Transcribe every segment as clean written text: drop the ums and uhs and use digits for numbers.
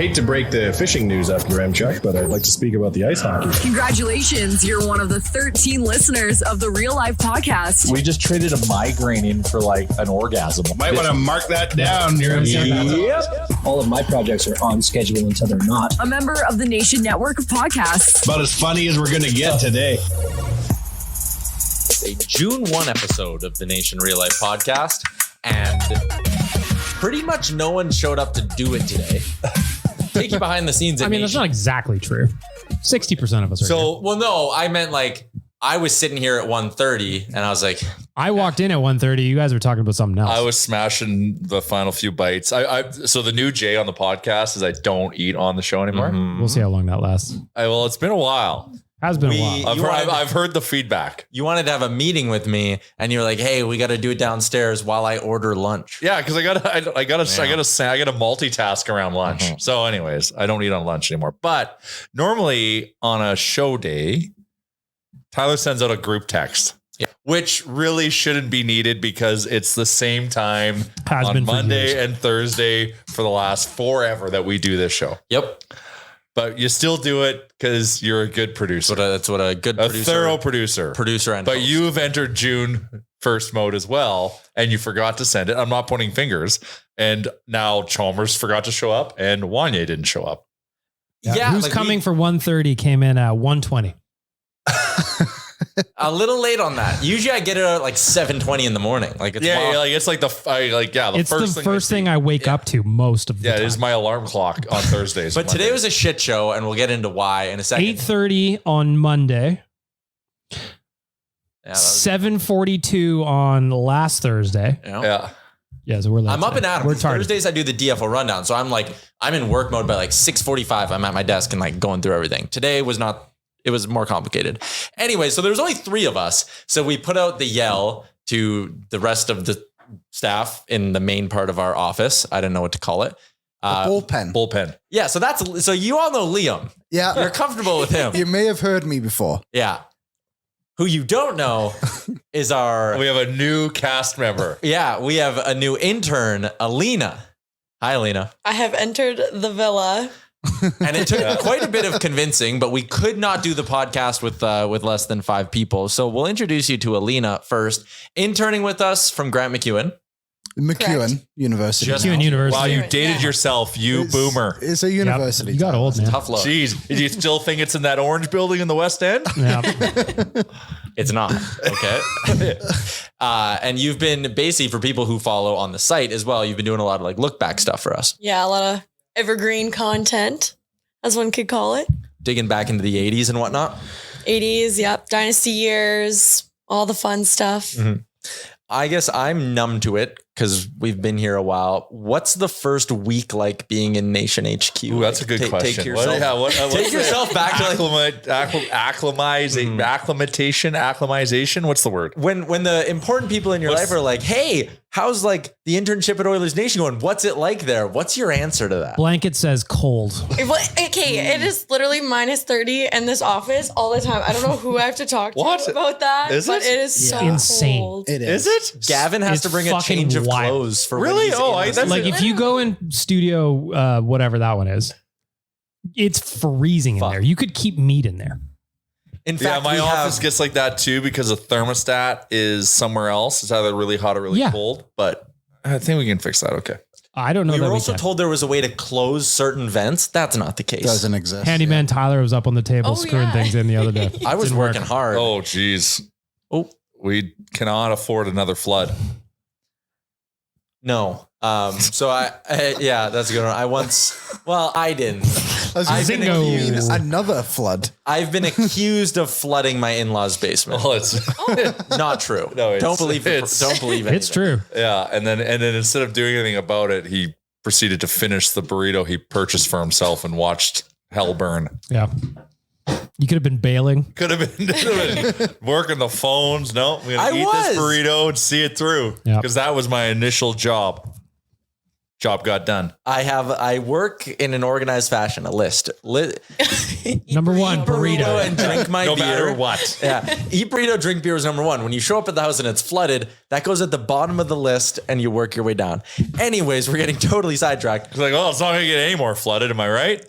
hate to break the fishing news up here, Chuck, but I'd like to speak about the ice hockey. Congratulations. You're one of the 13 listeners of the Real Life Podcast. We just traded a migraine in for like an orgasm. Might want to mark that down. Yep. All of my projects are on schedule until they're not. A member of the Nation Network of Podcasts. About as funny as we're going to get today. A June 1 episode of the Nation Real Life Podcast, and pretty much no one showed up to do it today. Take you behind the scenes. I mean, that's not exactly true. 60% of us are here. Well, no, I meant like I was sitting here at 1:30 and I was like, I walked in at 1:30. You guys were talking about something else. I was smashing the final few bites. So the new Jay on the podcast is I don't eat on the show anymore. We'll see how long that lasts. Well, it's been a while. Has been a while. I've heard the feedback. You wanted to have a meeting with me, and you're like, "Hey, we got to do it downstairs while I order lunch." Yeah, because I gotta multitask around lunch. Mm-hmm. So, anyways, I don't eat on lunch anymore. But normally on a show day, Tyler sends out a group text. Yeah. Which really shouldn't be needed because it's the same time on Monday and Thursday for the last forever that we do this show. Yep. But you still do it because you're a good producer. That's what a good producer, thorough producer. And but host. you've entered June 1st mode as well, and you forgot to send it. I'm not pointing fingers. And now Chalmers forgot to show up, and Wanye didn't show up. Yeah, who's coming for 1:30 came in at 1:20. A little late on that. Usually I get it at like 7:20 in the morning. Like it's the first thing I wake up to most of the time. Yeah, it is my alarm clock on Thursdays. But today was a shit show, and we'll get into why in a second. 8:30 on Monday. 7:42 on last Thursday. Yeah. Yeah, so we're late. I'm up and at 'em. We're tired. Thursdays I do the DFO rundown. So I'm in work mode by like 6:45. I'm at my desk and like going through everything. Today was not. It was more complicated. Anyway, so there was only 3 of us. So we put out the yell to the rest of the staff in the main part of our office. I didn't know what to call it. Bullpen. Yeah. So you all know Liam. Yeah. You're comfortable with him. You may have heard me before. Yeah. Who you don't know is We have a new cast member. Yeah, we have a new intern, Aleena. Hi, Aleena. I have entered the villa. And it took quite a bit of convincing, but we could not do the podcast with less than 5 people. So we'll introduce you to Aleena first, interning with us from Grant MacEwan. MacEwan University. MacEwan University. Wow, you dated yourself, boomer. It's a university. You got old, man. Tough look. Jeez, do you still think it's in that orange building in the West End? Yeah. It's not. Okay. And you've been basically, for people who follow on the site as well, you've been doing a lot of like look back stuff for us. Yeah, a lot of evergreen content, as one could call it. Digging back into the 80s and whatnot. 80s, yep. Dynasty years, all the fun stuff. Mm-hmm. I guess I'm numb to it because we've been here a while. What's the first week like being in Nation HQ? Ooh, that's a good question. Take yourself back to acclimatization. What's the word? When the important people in your life are like, hey, how's like the internship at Oilers Nation going? What's it like there? What's your answer to that? Blanket says cold. Okay, it is literally minus 30 in this office all the time. I don't know who I have to talk to about that. Is but it? it is so insane. cold. It is. Is it? Gavin has It's to bring a fucking change of wild. clothes for Really? when he's Oh, in this. Like if you go in studio, whatever that one is, it's freezing in there. You could keep meat in there. In fact, my office gets like that too because the thermostat is somewhere else. It's either really hot or really cold, but I think we can fix that. Okay. I don't know. We that were also can. told there was a way to close certain vents. That's not the case. Doesn't exist. Handyman Tyler was up on the table screwing things in the other day. I was working hard. Oh, geez. Oh, we cannot afford another flood. No. So yeah, that's a good one. I didn't. Another flood. I've been accused of flooding my in-laws' basement. Well, it's not true. No, don't believe it. Don't believe it. It's true. Yeah, and then instead of doing anything about it, he proceeded to finish the burrito he purchased for himself and watched hell burn. Yeah. You could have been bailing. Could have been working the phones. No, I'm going to eat this burrito and see it through. Yep. Because that was my initial job. Job got done. I work in an organized fashion, a list. Number one, burrito. And drink my No beer. matter what. Yeah. Eat burrito, drink beer is number one. When you show up at the house and it's flooded, that goes at the bottom of the list and you work your way down. Anyways, we're getting totally sidetracked. It's like, oh, it's not going to get any more flooded. Am I right?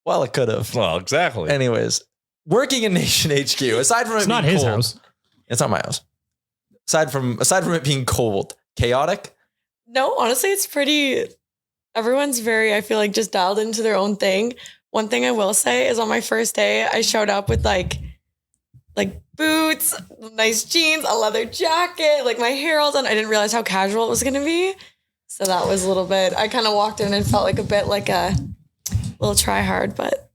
Well, it could have. Well, exactly. Anyways, working in Nation HQ, aside from It's not his house. It's not my house. Aside from it being cold, chaotic. No, honestly, it's pretty. Everyone's very, I feel like, just dialed into their own thing. One thing I will say is on my first day, I showed up with like boots, nice jeans, a leather jacket, like my hair all done. I didn't realize how casual it was going to be. So that was a little bit, I kind of walked in and felt like a bit like a little try hard, but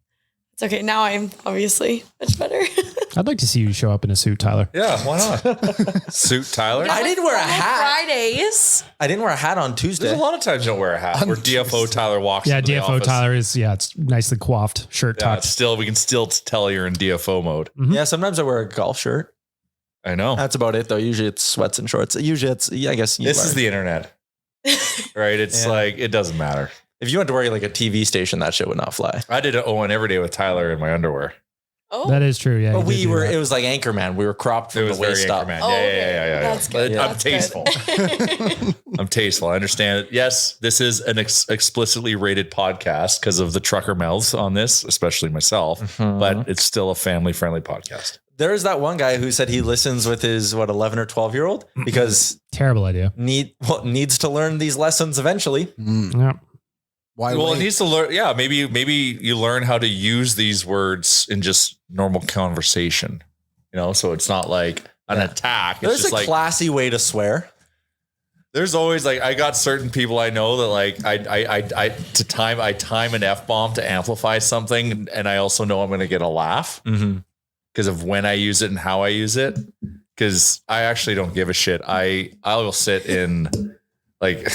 it's okay. Now I'm obviously much better. I'd like to see you show up in a suit, Tyler. Yeah, why not? Suit Tyler? I didn't wear a hat. Fridays. I didn't wear a hat on Tuesday. There's a lot of times you don't wear a hat. Where DFO Tyler walks Yeah, into the DFO office. Tyler is, it's nicely coiffed, shirt Yeah, tucked. we can still tell you're in DFO mode. Yeah, sometimes I wear a golf shirt. I know. That's about it, though. Usually it's sweats and shorts. Usually it's, I guess. This is the internet. Right? It's like, it doesn't matter. If you went to work like a TV station, that shit would not fly. I did an ON every day with Tyler in my underwear. Oh, That is true, yeah. But you did do that. it was like Anchorman. We were cropped It from was the very waist up. Anchorman. Oh, Yeah. okay. That's good. I'm That's good. tasteful. I'm tasteful. I understand it. Yes, this is an explicitly rated podcast because of the trucker mouths on this, especially myself, but it's still a family-friendly podcast. There's that one guy who said he listens with his 11 or 12-year-old because Terrible idea. needs to learn these lessons eventually. Yeah. Why? Well, it wait? needs to learn. Yeah, maybe you learn how to use these words in just normal conversation. So it's not like an attack. It's There's just a like classy way to swear. there's always like I got certain people I know that like I time an F-bomb to amplify something, and I also know I'm going to get a laugh because of when I use it and how I use it. Because I actually don't give a shit. I will sit in like.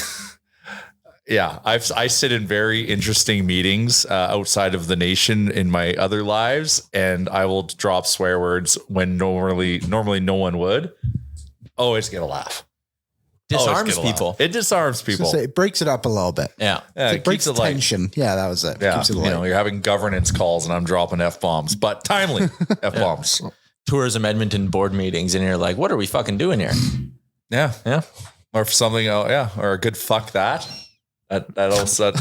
Yeah, I sit in very interesting meetings outside of the nation in my other lives, and I will drop swear words when normally no one would. Always get a laugh. Disarms people. It disarms people. So it breaks it up a little bit. Yeah. It Breaks keeps it light. tension. Yeah, that was it. Yeah, Keeps it light. you're having governance calls, and I'm dropping F-bombs, but timely F-bombs. Tourism Edmonton board meetings, and you're like, what are we fucking doing here? Yeah, Yeah. or for something. Or a good fuck that. That also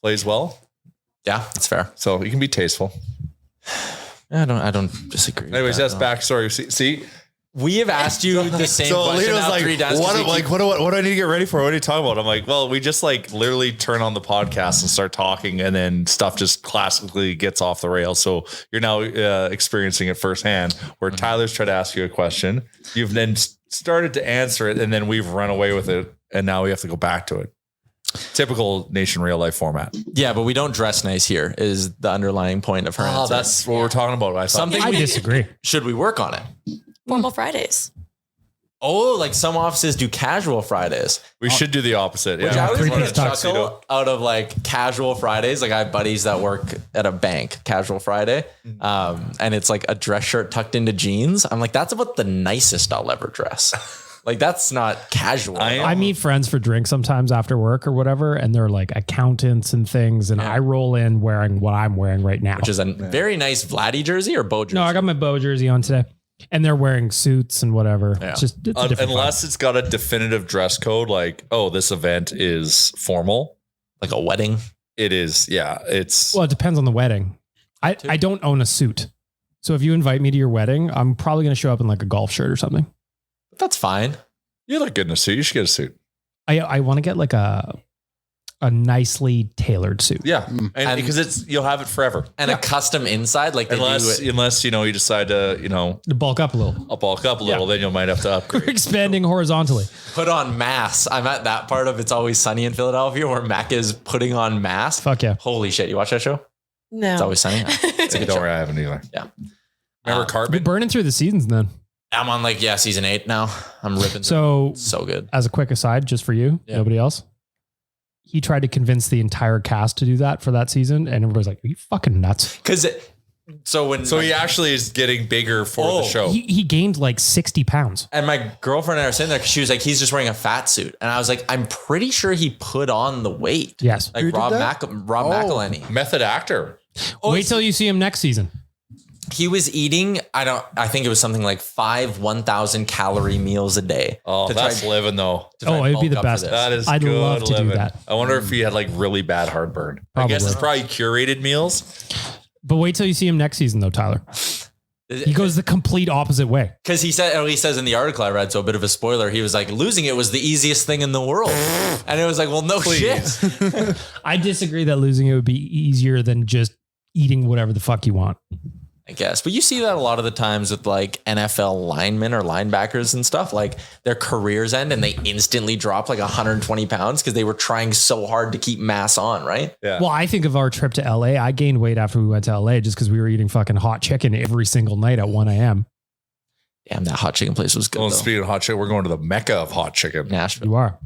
plays well. Yeah, that's fair. So you can be tasteful. I don't disagree. Anyways, that's backstory. See, we have asked you the same so question Aleena's now like, 3 times. what do I need to get ready for? What are you talking about? I'm like, well, we just like literally turn on the podcast and start talking, and then stuff just classically gets off the rails. So you're now experiencing it firsthand, where Tyler's tried to ask you a question, you've then started to answer it, and then we've run away with it, and now we have to go back to it. Typical Nation real life format. Yeah, but we don't dress nice here is the underlying point of her answer. That's what we're talking about. I disagree. Should we work on it? Formal Fridays. Oh, like some offices do casual Fridays. We should do the opposite. Which Yeah, I was Three going to piece tuxedo. chuckle out of like casual Fridays. Like I have buddies that work at a bank, casual Friday. And it's like a dress shirt tucked into jeans. I'm like, that's about the nicest I'll ever dress. Like that's not casual. I meet friends for drinks sometimes after work or whatever, and they're like accountants and things, and I roll in wearing what I'm wearing right now. Which is a very nice Vladdy jersey or Bo jersey? No, I got my Bo jersey on today. And they're wearing suits and whatever. Yeah. It's just it's a different unless it's got a definitive dress code, like, oh, this event is formal. Like a wedding. It is. Yeah. It's Well, it depends on the wedding. I don't own a suit. So if you invite me to your wedding, I'm probably going to show up in like a golf shirt or something. That's fine. you look good in a suit. You should get a suit. I want to get like a nicely tailored suit. Yeah. And because you'll have it forever. And a custom inside, like they Unless do it. unless you decide to, To bulk up a little. bulk up a little, then you might have to We're upgrade. expanding horizontally. Put on mass. I'm at that part of It's Always Sunny in Philadelphia where Mac is putting on mass. Fuck yeah. Holy shit. You watch that show? No. It's Always Sunny. It's a good Don't show. worry, I haven't either. Yeah. Remember We're Cartman? burning through the seasons then. I'm on like, season 8 now. I'm ripping. So So good. as a quick aside, just for you, nobody else. He tried to convince the entire cast to do that for that season. And everybody's like, are you fucking nuts? Because So he actually is getting bigger for the show. He gained like 60 pounds. And my girlfriend and I were sitting there, she was like, he's just wearing a fat suit. And I was like, I'm pretty sure he put on the weight. Yes. Like Rob McElhenney. Method actor. Wait till you see him next season. He was eating, I think it was something like 1,000 calorie meals a day. Oh, that's living though. It'd be the best. That is I'd good love to living. do that. I wonder if he had like really bad heartburn. I guess it's probably curated meals. But wait till you see him next season though, Tyler. He goes the complete opposite way. Because he says in the article I read, so a bit of a spoiler, he was like, losing it was the easiest thing in the world. And it was like, well, no shit. I disagree that losing it would be easier than just eating whatever the fuck you want. I guess. But you see that a lot of the times with like NFL linemen or linebackers and stuff, like their careers end and they instantly drop like 120 pounds because they were trying so hard to keep mass on, right? Yeah. Well, I think of our trip to LA. I gained weight after we went to LA just because we were eating fucking hot chicken every single night at 1 a.m. Damn, that hot chicken place was good. Well, though. speaking of hot chicken, we're going to the mecca of hot chicken. Nashville. You are.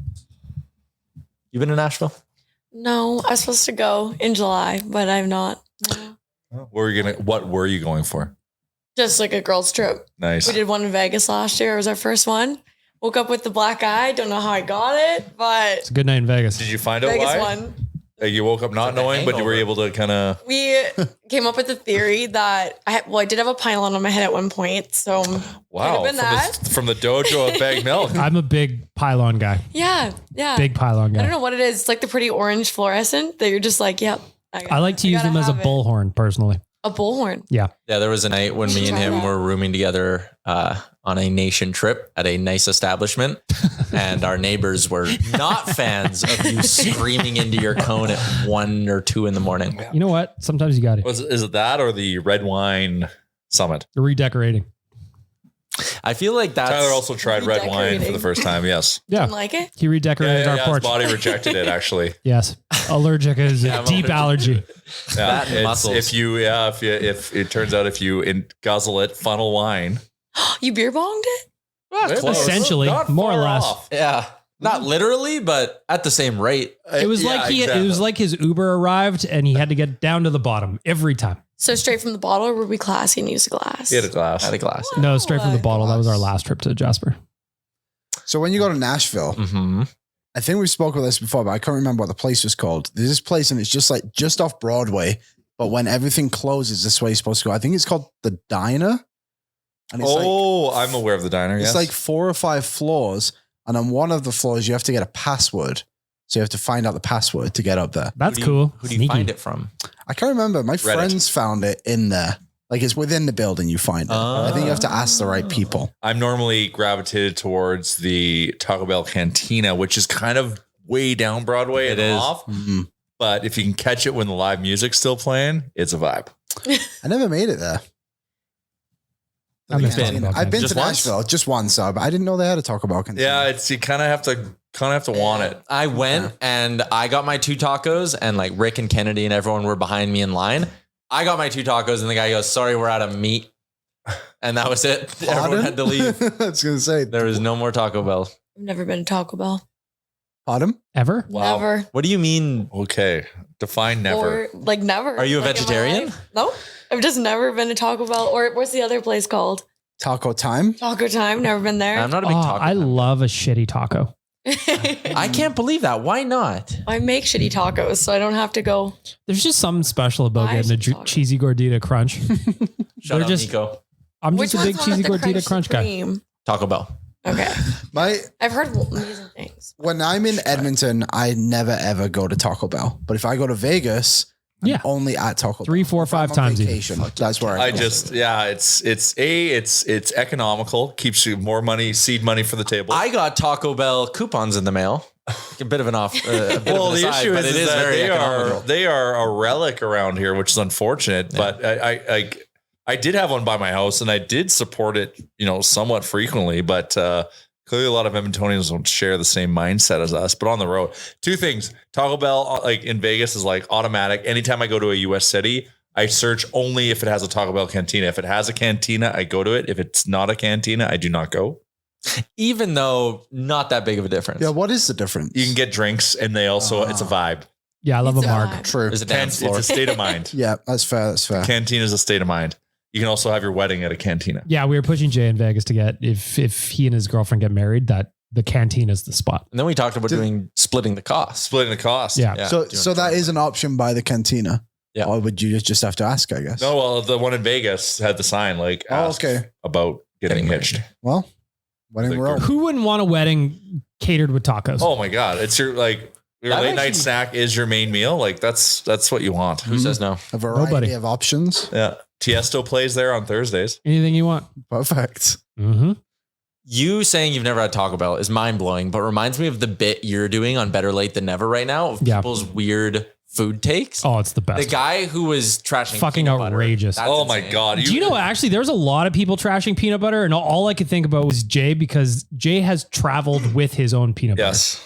You been to Nashville? No, I was supposed to go in July, but I'm not. No. What were you going for? Just like a girls' trip. Nice. We did one in Vegas last year. It was our first one. Woke up with the black eye. Don't know how I got it, but It's a good night in Vegas. Did you find out Vegas why? one. You woke up not knowing, but you were able to kind of. We came up with the theory that I did have a pylon on my head at one point. So Wow. been that. From the dojo of bag milk. I'm a big pylon guy. yeah. Big pylon I don't guy. know what it is. It's like the pretty orange fluorescent that you're just like, yep. I like to use them as a bullhorn personally. A bullhorn. Yeah. Yeah, there was a night when me and him were rooming together on a nation trip at a nice establishment, and our neighbors were not fans of you screaming into your cone at 1 or 2 in the morning. You know what? Sometimes you got it. Is it that or the red wine summit? You're redecorating. I feel like that's Tyler also tried red wine for the first time. Yes. Yeah. Didn't like it? He redecorated our His porch. body rejected it actually. Yes. Allergic is a deep allergy. Yeah, Fat and muscles. If it turns out if you guzzle it, funnel wine. You beer bonged it? Close. Essentially, Not more or far less. off. Yeah, not literally, but at the same rate. It was it was like his Uber arrived and he had to get down to the bottom every time. So straight from the bottle, or were we classy and use a glass? He had a glass. At a glass. No, straight from the bottle. That was our last trip to Jasper. So when you go to Nashville, Mm-hmm. I think we spoke about this before, but I can't remember what the place was called. There's this place and it's just off Broadway, but when everything closes, this way you're supposed to go. I think it's called the Diner. And it's I'm aware of the diner. it's Yes. like 4 or 5 floors, and on one of the floors you have to get a password. So you have to find out the password to get up there. That's cool. Who do you find it from? I can't remember. My Reddit. friends found it in there. Like it's within the building you find it. I think you have to ask the right people. I'm normally gravitated towards the Taco Bell Cantina, which is kind of way down Broadway and is. off. Mhm. But if you can catch it when the live music's still playing, it's a vibe. I never made it there. I miss been- Taco Bell I've been Just to once? Nashville just once, but I didn't know they had a Taco Bell cantina. Yeah, it's you kind of have to want it. I went and I got my 2 tacos, and like Rick and Kennedy and everyone were behind me in line. I got my 2 tacos, and the guy goes, "Sorry, we're out of meat," and that was it. Everyone had to leave. I was gonna say, There was no more Taco Bell. I've never been to Taco Bell. pardon? Ever? Wow. Never. What do you mean? Okay, define never. Or like never. Are you a Like, in my vegetarian? life. No. I've just never been to Taco Bell. Or what's the other place called? Taco time? Taco Time. Never been there. I'm not a big taco. I fan. love a shitty taco. I can't believe that. Why not? I make shitty tacos, so I don't have to go. There's just something special about Why getting a is it taco? cheesy gordita crunch. Shout They're out just- Nico. I'm Which just a big one's one cheesy with the gordita Crunch crunch guy. Supreme? Taco Bell. Okay. I've heard amazing things. When I'm in Edmonton, I never ever go to Taco Bell. But if I go to Vegas, Yeah. I'm only at Taco Bell. 3, 4, If I'm 5 on times even. vacation, that's where I go. It's economical, keeps you more money, seed money for the table. I got Taco Bell coupons in the mail. A bit of an off. Well, the issue but is, it is that very economical. they are a relic around here, which is unfortunate. But I did have one by my house, and I did support it, somewhat frequently. But clearly, a lot of Edmontonians don't share the same mindset as us. But on the road, 2 things: Taco Bell, like in Vegas, is like automatic. Anytime I go to a U.S. city, I search only if it has a Taco Bell cantina. If it has a cantina, I go to it. If it's not a cantina, I do not go. Even though not that big of a difference. Yeah, what is the difference? You can get drinks, and they also it's a vibe. Yeah, I love a Pizza mark. Hut. True. There's a dance It's floor. a state of mind. Yeah, that's fair. That's fair. Cantina is a state of mind. You can also have your wedding at a cantina. Yeah, we were pushing Jay in Vegas to get if he and his girlfriend get married, that the canteen is the spot. And then we talked about splitting the cost. Splitting the cost. Yeah. So that is an option by the cantina. Yeah. Or would you just have to ask, I guess? No, well, the one in Vegas had the sign like ask about getting hitched. Well, wedding Like, roll. Who wouldn't want a wedding catered with tacos? Oh my God. It's your That late night actually- snack is your main meal. Like that's what you want. Who says no? A variety Nobody. of options. Yeah. Tiesto plays there on Thursdays. Anything you want. Perfect. Mm-hmm. You saying you've never had Taco Bell is mind blowing, but reminds me of the bit you're doing on Better Late Than Never right now of Yeah. people's weird food takes. Oh, it's the best. The guy who was trashing Fucking peanut butter, outrageous. that's Oh my insane. God. Do you know actually there's a lot of people trashing peanut butter, and all I could think about was Jay, because Jay has traveled with his own peanut butter. Yes.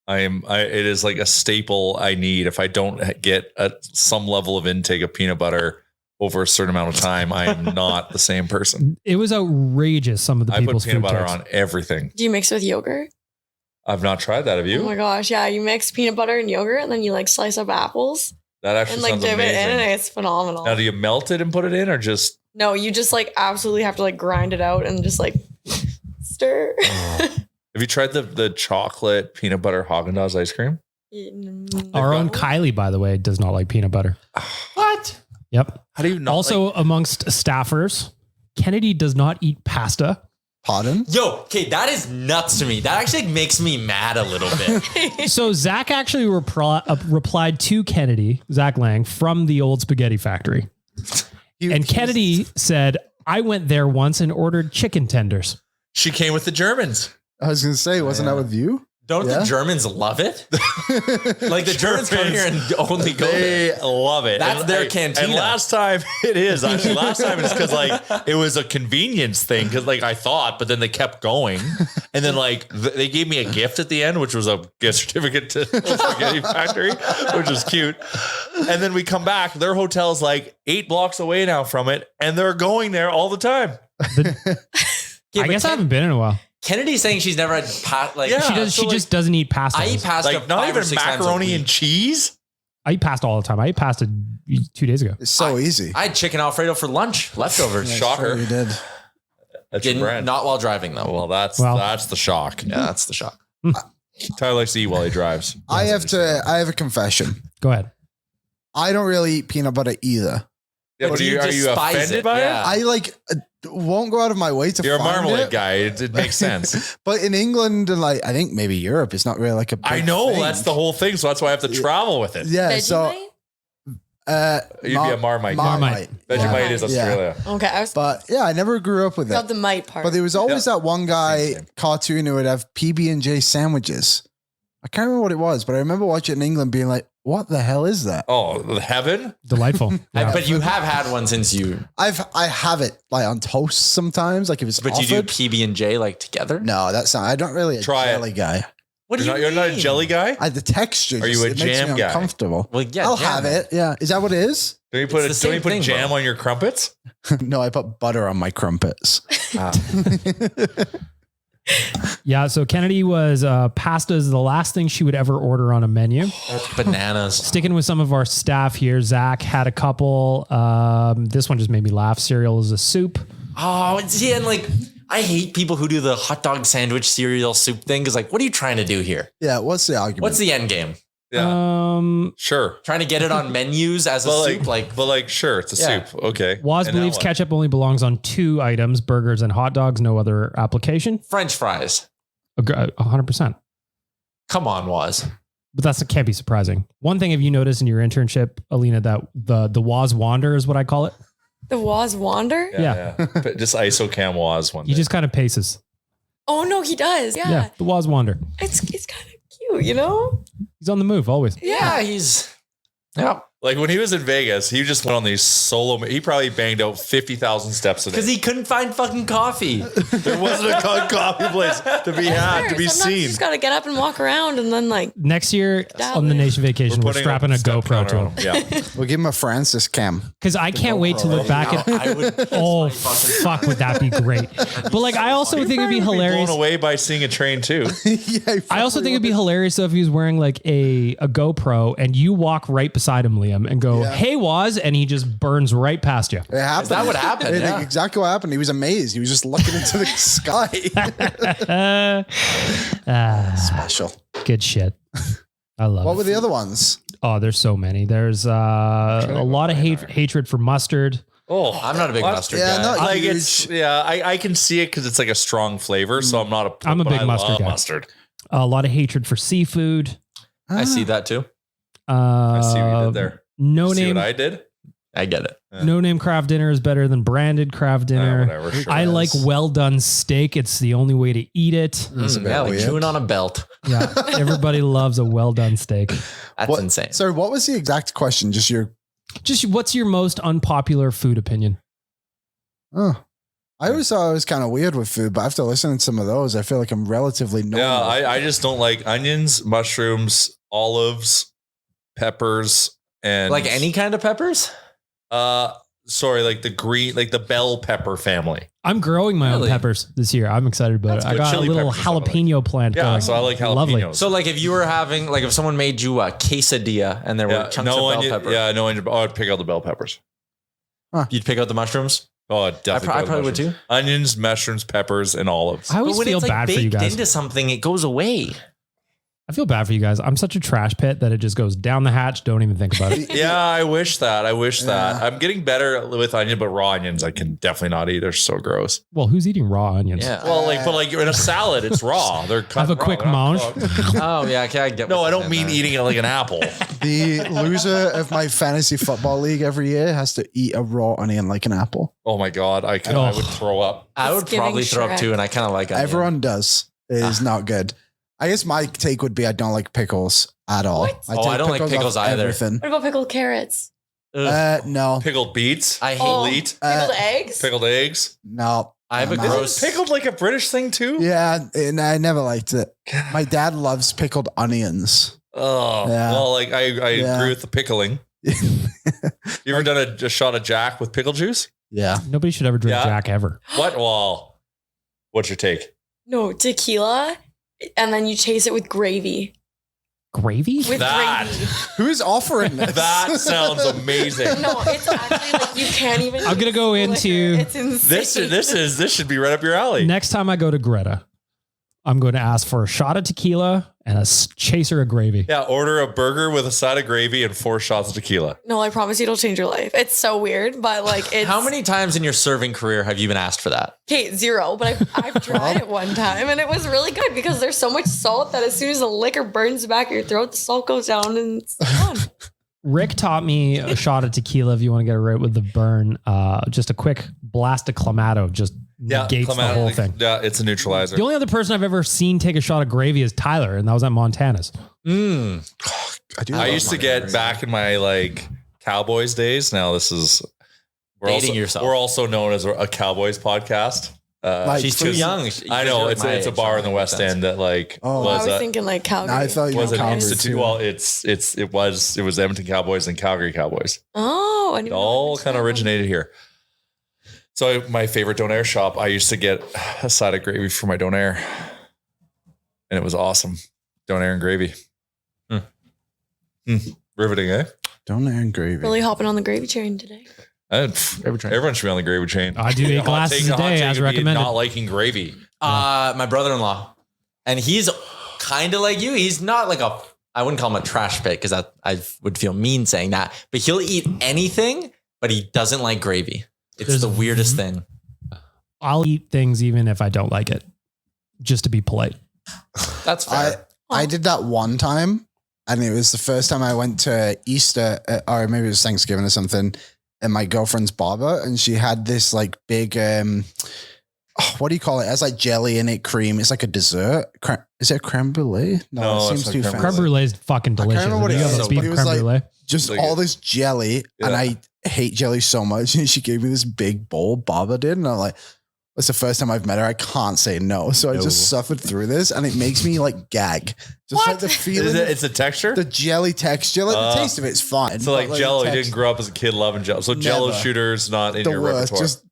It is like a staple I need. If I don't get some level of intake of peanut butter over a certain amount of time, I am not the same person. It was outrageous. Some of the I put people's peanut food butter takes. on everything. Do you mix with yogurt? I've not tried that. Have Oh you? my gosh, yeah. You mix peanut butter and yogurt, and then you like slice up apples That actually and like sounds dip amazing. it in, and it's phenomenal. Now, do you melt it and put it in, or just? No, you just like absolutely have to like grind it out and just like stir. Have you tried the chocolate peanut butter Haagen-Dazs ice cream? Our own Kylie, by the way, does not like peanut butter. What? Yep. How do you not? Also, amongst staffers, Kennedy does not eat pasta. Pardon? Yo, okay, that is nuts to me. That actually makes me mad a little bit. So Zach actually replied to Kennedy, Zach Lang, from the old spaghetti factory. And Kennedy said, I went there once and ordered chicken tenders. She came with the Germans. I was going to say, wasn't that with you? Don't Yeah. the Germans love it? Like the Germans come here and only go there. They love it. That's their cantina. And last time it is actually. Last time it's because like it was a convenience thing because like I thought, but then they kept going, and then like they gave me a gift at the end, which was a gift certificate to the Spaghetti Factory, which was cute. And then we come back. Their hotel's like 8 blocks away now from it, and they're going there all the time. I guess I haven't been in a while. Kennedy's saying she's never had pasta. Like Yeah. She does. so, She like, just doesn't eat pasta. I eat pasta Like not 5 or even 6 times a macaroni week. and cheese. I eat pasta all the time. I ate pasta 2 days ago. It's so easy. I had chicken Alfredo for lunch, leftovers. Shocker. You did. That's your Didn't, brand. not while driving though. Well, that's the shock. Yeah, that's the shock. Tyler likes to eat while he drives. I have a confession. Go ahead. I don't really eat peanut butter either. Yeah, But but do you are you despise offended it? by Yeah. it? I like won't go out of my way to You're a find marmalade it. guy. It makes sense. But in England and like I think maybe Europe, it's not really like a big I know thing. that's the whole thing. So that's why I have to travel with it. Yeah, so Vegemite? You'd be a Marmite. Marmite. Vegemite is Yeah. Australia. Okay, I was But yeah, I never grew up with got it. the mite part. But there was always that one guy Same. cartoon who would have PB&J sandwiches. I can't remember what it was, but I remember watching it in England being like, what the hell is that? Oh, the heaven? Delightful. Yeah. But you have had one since you. I have it like on toast sometimes, like if it's But offered. you do PB&J like together. No, that's not. I don't really a Try it. jelly guy. What do You're you not a mean? jelly guy? The texture. Are you a it makes jam me guy? uncomfortable. Well, yeah, I'll jam have it. Yeah, is that what it is? Don't you put It's the don't you same put thing, jam bro. on your crumpets? No, I put butter on my crumpets. Yeah. So Kennedy was pasta is the last thing she would ever order on a menu. Bananas. Sticking with some of our staff here, Zach had a couple. This one just made me laugh. Cereal is a soup. Oh, see, and like, I hate people who do the hot dog sandwich cereal soup thing. Because like, what are you trying to do here? Yeah, what's the argument? What's the end game? Yeah. Sure. Trying to get it on menus as a soup? Like, sure, it's a Yeah. soup. Okay. Waz And now believes what? ketchup only belongs on 2 items: burgers and hot dogs. No other application. French fries. 100%. Come on, Waz. But that can't be surprising. One thing have you noticed in your internship, Aleena, that the Waz wander is what I call it. the Waz Wander? Yeah. But just ISO-cam Waz one He day. just kind of paces. Oh no, he does. Yeah, Yeah. the Waz wander. It's kind of cute, you know? He's on the move always. Yeah, he's. Yeah. Like when he was in Vegas, he just went on these solo. He probably banged out 50,000 steps a day Because he couldn't find fucking coffee. There wasn't a coffee place to be had, to be Sometimes seen. You just got to get up and walk around and then like. Next year Dial on the in. nation vacation, we're putting strapping a step GoPro to counter him. on him. Yeah. We'll give him a Francis cam. Because I can't wait to look back at. I would. Oh fuck, would that be great? But like, I also think it'd be hilarious. Blown away by seeing a train too. Yeah, I also think it'd be hilarious though if he was wearing like a GoPro and you walk right beside him, Liam, and go, "Hey, Waz," and he just burns right past you. It happened. That would happen, It- yeah. Exactly what happened. He was amazed. He was just looking into the sky. Special. Good shit. I love What it. were the other ones? Oh, there's so many. There's a lot of hatred for mustard. Oh, I'm not a big mustard Yeah, guy. not like huge. it's I can see it because it's like a strong flavor. So I'm not a. I'm a but big I mustard love guy. Mustard. A lot of hatred for seafood. I see that too. I see what you did there. No See name. what I did? I get it. No name craft dinner is better than branded craft dinner. Whatever. Sure. I like well done steak. It's the only way to eat it. That's a bit Yeah, like weird. chewing on a belt. Yeah, everybody loves a well done steak. That's What- insane. So what was the exact question? Just your, Just what's your most unpopular food opinion? oh, I always thought I was kind of weird with food, but after listening to some of those, I feel like I'm relatively normal. Yeah, I just don't like onions, mushrooms, olives, peppers, and Like any kind of peppers? Sorry, like the green, like the bell pepper family. I'm growing my own Really? peppers this year. I'm excited about That's it. I good. got a Chili little peppers is what I like. jalapeno plant Yeah, going. so I like jalapenos. Lovely. So like if you were having, like if someone made you a quesadilla and there were chunks of bell onion, pepper, yeah, no onion. Oh, I'd pick out the bell peppers. you'd pick out the mushrooms? Oh, I'd definitely. I pick out the probably would mushrooms. too. Onions, mushrooms, peppers, and olives. I always But when feel it's like bad for you baked guys. into something, it goes away. I feel bad for you guys. I'm such a trash pit that it just goes down the hatch. Don't even think about it. Yeah, I wish that. I'm getting better with onion, but raw onions I can definitely not eat. They're so gross. Well, who's eating raw onions? Yeah. Well, but like in a salad, it's raw. They're cut Have a raw. quick They're not mange. cooked. Oh yeah, okay, I get. No, what I you're don't mean saying eating it like an apple. The loser of my fantasy football league every year has to eat a raw onion like an apple. Oh my god, I would throw up. there. I would It's giving probably throw up Shrek. too, and I kind of like onion. Everyone does. It is not good. I guess my take would be I don't like pickles at all. What? Oh, I don't like pickles off either. everything. What about pickled carrots? Ugh. No. Pickled beets. I hate. Oh. Elite. Pickled eggs? Pickled eggs. No. I have a I'm out. gross. Pickled like a British thing too. Yeah, and I never liked it. My dad loves pickled onions. Oh, Yeah. well, like I Yeah. agree with the pickling. You ever done a shot of Jack with pickle juice? Yeah. Nobody should ever drink Yeah. Jack ever. What? Well, what's your take? No, tequila. And then you chase it with gravy. Gravy? With That- gravy. Who's offering this? That sounds amazing. No, it's actually like you can't even. I'm gonna go liquor. into- It's insane. This should be right up your alley. Next time I go to Greta, I'm going to ask for a shot of tequila and a chaser of gravy. Yeah, order a burger with a side of gravy and 4 shots of tequila. No, I promise you it'll change your life. It's so weird, but like it's How many times in your serving career have you been asked for that? Okay, 0, but I've tried it one time and it was really good because there's so much salt that as soon as the liquor burns the back of your throat, the salt goes down and it's fun. Rick taught me a shot of tequila if you want to get it right with the burn. Just a quick blast of Clamato just negates the whole thing. Yeah, it's a neutralizer. The only other person I've ever seen take a shot of gravy is Tyler, and that was at Montana's. I used to get back in my like Cowboys days. Now this is Dating yourself. We're also known as a Cowboys podcast. Like, She's too young. I know it's a bar in the West End. End that like Oh. I was was a, thinking like Calgary. I thought you was were an Calgary institute. too. Well, it was Edmonton Cowboys and Calgary Cowboys. Oh, I didn't It know all that. kind of originated here. So my favorite donair shop, I used to get a side of gravy for my donair, and it was awesome. Donair and gravy. Riveting, eh? Don't earn gravy. Really hopping on the gravy train today. Everyone should be on the gravy chain. I do 8 Hot glasses take- a hot day take as would be recommended. Not liking gravy. My brother-in-law, and he's kind of like you. He's not like I wouldn't call him a trash pit because I would feel mean saying that, but he'll eat anything, but he doesn't like gravy. It's There's- the weirdest thing. I'll eat things even if I don't like it, just to be polite. That's fair. I did that one time, and it was the first time I went to Easter, or maybe it was Thanksgiving or something, and my girlfriend's barber, and she had this like big, what do you call it? It has like jelly in it, cream. It's like a dessert. Is it a creme brulee? No, it it's seems like too creme fancy. Creme brulee is fucking delicious. remember what You it have a is, beef but it was creme like- brulee. just Like all this jelly, Yeah. and I hate jelly so much. And she gave me this big bowl, Baba did, and I'm like, it's the first time I've met her. I can't say no. So I just suffered through this, and it makes me like gag. Just like the feeling. It's a texture? The jelly texture. Like the taste of it's fine. So like but, Jello, the you didn't grow up as a kid loving Jello. So Jello Never. shooters not in the your worst. repertoire. Just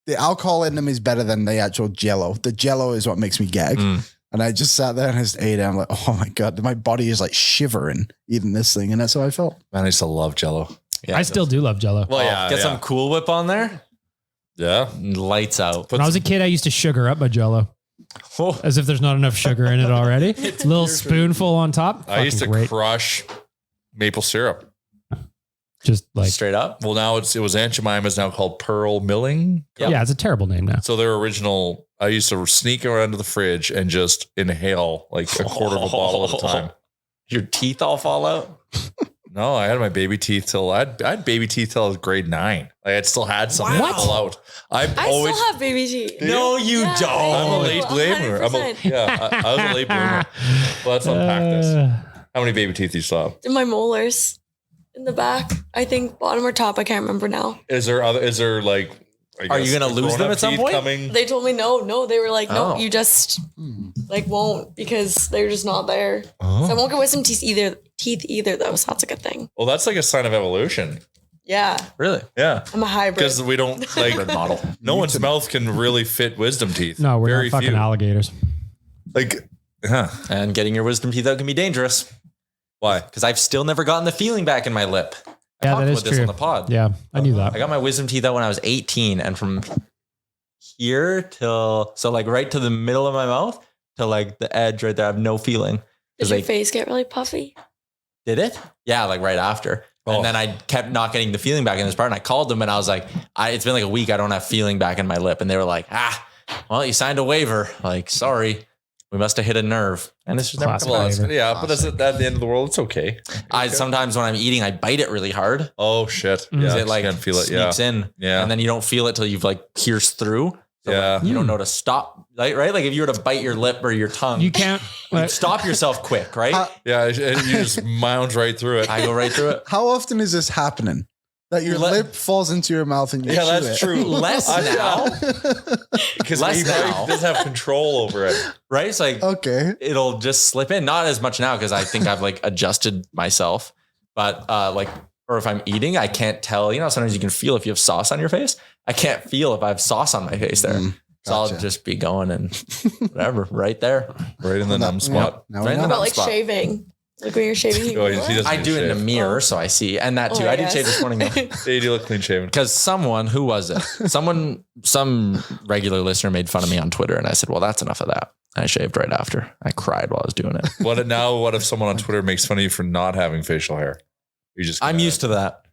the alcohol in them is better than the actual Jello. The Jello is what makes me gag. And I just sat there and I just ate it. I'm like, oh my God, my body is like shivering eating this thing. And that's how I felt. Man, I used to love Jello. Yeah, I still do love Jello. Well, yeah, Get some Cool Whip on there. Yeah. Lights out. When I was a kid, I used to sugar up my Jello. Oh. As if there's not enough sugar in it already. Little spoonful on top. I used to Fucking great. crush maple syrup. Just like, Straight up. Well, now it was Aunt Jemima's now called Pearl Milling. yeah, it's a terrible name now. So their original, I used to sneak around to the fridge and just inhale like a quarter of a bottle at a time. Your teeth all fall out. No, I had my baby teeth till I had baby teeth till I was grade 9. Like I'd still had some What? fall out. I still have baby teeth. No, you Yeah, don't. I'm a Oh, late bloomer. 100%. I was a late bloomer. Well, let's unpack this. Uh, How many baby teeth do you still have? In my molars in the back. I think bottom or top. I can't remember now. Is there like? Are you gonna lose them at some point? Coming? They told me no. They were like, no, Oh. you just like won't because they're just not there. So I won't get wisdom teeth either though. So that's a good thing. Well, that's like a sign of evolution. Yeah, Really? Yeah. I'm a hybrid. Because we don't like Model. no one's mouth can really fit wisdom teeth. no, we're Very not fucking few. alligators. Like, huh? And getting your wisdom teeth out can be dangerous Why? because I've still never gotten the feeling back in my lip. I Yeah, talked that is about this true. on the pod. Yeah, I knew that. I got my wisdom teeth out when I was 18, and from here till like right to the middle of my mouth to like the edge right there, I have no feeling. Did your like, face get really puffy? did it? Yeah, like right after. Oh. And then I kept not getting the feeling back in this part. And I called them and I was like, it's been like a week. I don't have feeling back in my lip. And they were like, well, you signed a waiver. Like, sorry, we must have hit a nerve. And it's just never Classic. come out. Whatever. Yeah, but that's at the end of the world. It's okay. Sometimes when I'm eating, I bite it really hard. Oh shit! Mm. Yeah, It like can't feel it. Yeah, sneaks in. Yeah. And then you don't feel it till you've like pierced through. So Yeah. like, you don't know to stop. Like, right? Like if you were to bite your lip or your tongue, You can't. you'd stop yourself quick, right? yeah. And you just mound right through it. I go right through it. How often is this happening? That your lip falls into your mouth and you Yeah, chew that's it? true. Less now, Because Less he now. doesn't have control over it. right? It's like Okay. it'll just slip in. Not as much now because I think I've like adjusted myself. But like, or if I'm eating, I can't tell. You know, sometimes you can feel if you have sauce on your face. I can't feel if I have sauce on my face there. So I'll gotcha. just be going and whatever, right there. Right in the numb spot. Now Right we in know. the But like spot. shaving, like when you're shaving, you Oh, he doesn't I do it in the shave. mirror, so I see, and that too. Oh, I did yes. shave this morning though. Yeah, you look clean shaven. Because who was it? Some regular listener made fun of me on Twitter, and I said, "Well, that's enough of that." I shaved right after. I cried while I was doing it. What if someone on Twitter makes fun of you for not having facial hair? You just I'm used to that.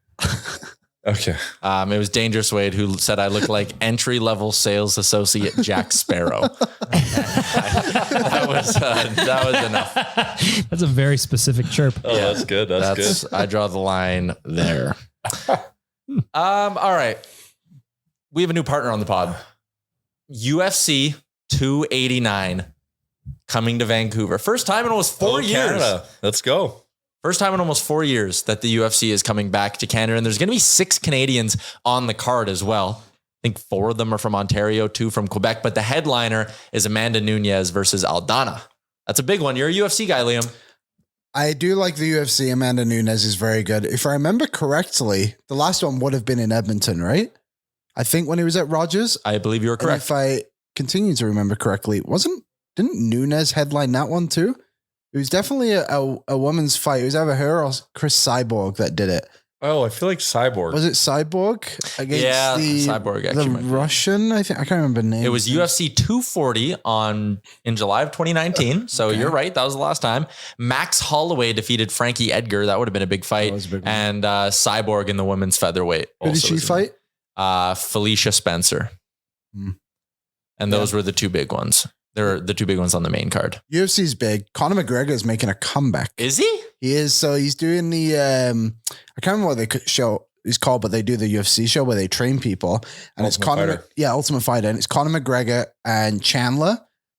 Okay. It was Dangerous Wade who said I look like entry level sales associate Jack Sparrow. that was enough. That's a very specific chirp. Oh, that's good. That's good. I draw the line there. All right. We have a new partner on the pod. UFC 289 coming to Vancouver. First time in almost 4 years. Canada. Let's go. First time in almost 4 years that the UFC is coming back to Canada. And there's going to be 6 Canadians on the card as well. I think 4 of them are from Ontario, 2 from Quebec. But the headliner is Amanda Nunes versus Aldana. That's a big one. You're a UFC guy, Liam. I do like the UFC. Amanda Nunes is very good. If I remember correctly, the last one would have been in Edmonton, right? I think when he was at Rogers. I believe you are And correct. if I continue to remember correctly, didn't Nunes headline that one too? It was definitely a woman's fight. It was either her or Chris Cyborg that did it. Oh, I feel like Cyborg. Was it Cyborg against Yeah, the Cyborg actually the might be. Russian? I think I can't remember the name. It was UFC 240 in July of 2019. So Okay. you're right. That was the last time. Max Holloway defeated Frankie Edgar. That would have been a big fight. That was a big one. And Cyborg in the women's featherweight. Who did also she was in fight? there. Felicia Spencer. Hmm. And those were the 2 big ones. They're the 2 big ones on the main card. UFC's big. Conor McGregor is making a comeback. Is he? He is. So he's doing the I can't remember what the show is called, but they do the UFC show where they train people, and it's Ultimate Conor. Fighter. Yeah, Ultimate Fighter, and it's Conor McGregor and Chandler.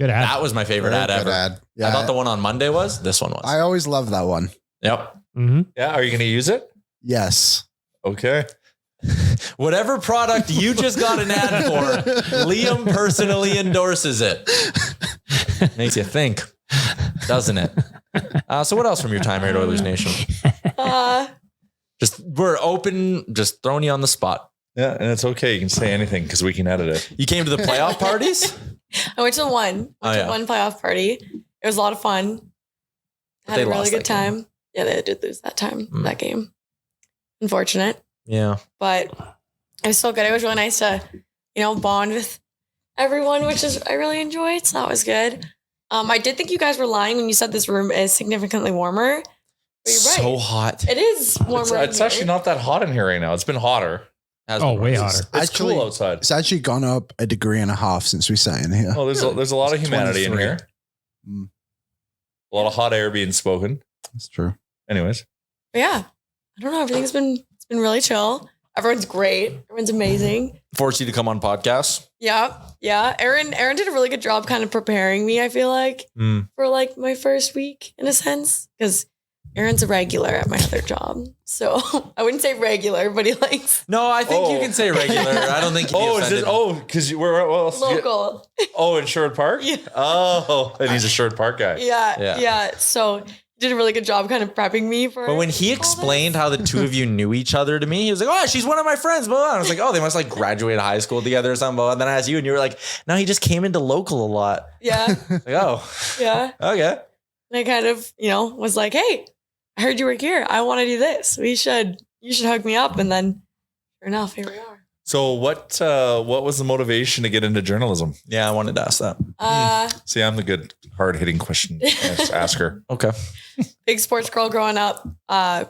Good ad. That was my favorite ad Good ever. ad. Yeah, I thought the one on Monday was. This one was. I always love that one. Yep. Mm-hmm. Yeah. Are you going to use it? Yes. Okay. Whatever product you just got an ad for, Liam personally endorses it. Makes you think, doesn't it? So what else from your time here at Oilers Nation? Just we're open, just throwing you on the spot. Yeah. And it's okay. You can say anything because we can edit it. You came to the playoff parties? I went to one playoff party. It was a lot of fun. But Had they a really lost good that game. time. Yeah, they did lose that that game. Unfortunate. Yeah. But it was so good. It was really nice to, bond with everyone, which is I really enjoyed. So that was good. I did think you guys were lying when you said this room is significantly warmer. But you're right. So hot. It is warmer. It's actually not that hot in here right now. It's been hotter. Way hotter. It's cool outside. It's actually gone up 1.5 degrees since we sat in here. Oh, there's a lot of humanity in 23. here. A lot of hot air being spoken. That's true. Anyways. But yeah. I don't know. It's been really chill. Everyone's great. Everyone's amazing. Forced you to come on podcasts. Yeah. Yeah. Aaron did a really good job kind of preparing me, I feel like, for like my first week in a sense. Because Aaron's a regular at my other job. So I wouldn't say regular, but he likes No, I think you can say regular. I don't think you'd be offended. Because we're local. In Sherwood Park? Yeah. Oh, and he's a Sherwood Park guy. Yeah. So he did a really good job kind of prepping me for But when he explained how the two of you knew each other to me, he was like, "Oh, she's one of my friends." Blah, blah. And I was like, "Oh, they must like graduate high school together or something." Blah, blah. And then I asked you, and you were like, "No, he just came into local a lot." Yeah. Like, oh, Yeah. okay. And I kind of, was like, hey, I heard you work here. I want to do this. You should hook me up. And then sure enough, here we are. So what was the motivation to get into journalism? Yeah, I wanted to ask that. See, I'm the good hard-hitting question asker. Okay. Big sports girl growing up,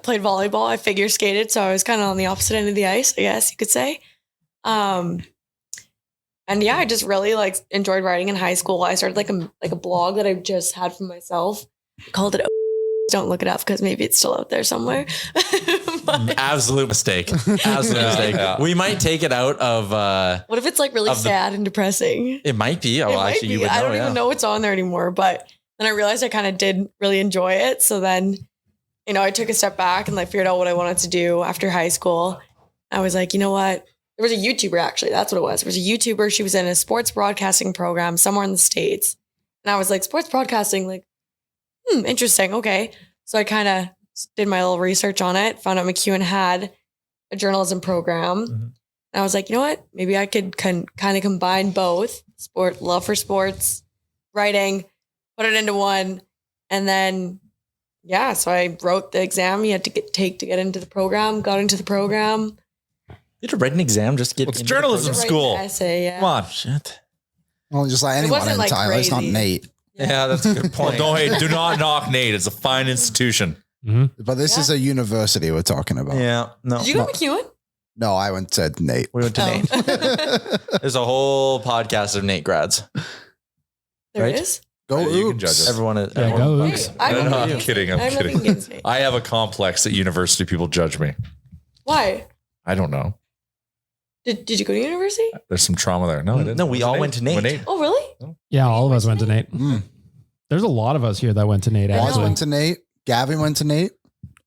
played volleyball. I figure skated. So I was kind of on the opposite end of the ice, I guess you could say. And yeah, I just really enjoyed writing in high school. I started like a blog that I just had for myself. I called it Don't look it up because maybe it's still out there somewhere. Absolute mistake. Absolute mistake. Yeah. We might take it out of. What if it's really sad and depressing? It might be. Oh, It might actually, be. you would know. I don't even know what's on there anymore. But then I realized I kind of did really enjoy it. So then, I took a step back and figured out what I wanted to do after high school. I was like, you know what? There was a YouTuber actually. That's what it was. There was a YouTuber. She was in a sports broadcasting program somewhere in the States. And I was like, sports broadcasting, interesting. Okay. So I kind of did my little research on it, found out McEwen had a journalism program. Mm-hmm. And I was like, you know what? Maybe I could kind of combine both love for sports, writing, put it into one. And then, yeah, so I wrote the exam you had to take to get into the program, got into the program. You had to write an exam just to get It's into journalism the school. Essay, yeah. Come on. Shit. Well, just like anyone in Tyler. It's not Nate. Yeah, that's a good point. Do not knock Nate. It's a fine institution. Mm-hmm. But this is a university we're talking about. Yeah. No. Did you go to McEwen? No, I went to Nate. We went to Nate. There's a whole podcast of Nate grads. There Right? is? Go You can Oops. judge us. Everyone is. Yeah, everyone- go Wait, Oops. I'm kidding. I'm I have nothing kidding. against Nate. I have a complex that university people judge me. Why? I don't know. Did you go to university? There's some trauma there. No, I didn't. No, we all went to Nate. Oh, really? Yeah, all of us went to Nate. Mm. There's a lot of us here that went to Nate. Oz Actually, went to Nate. Gavin went to Nate.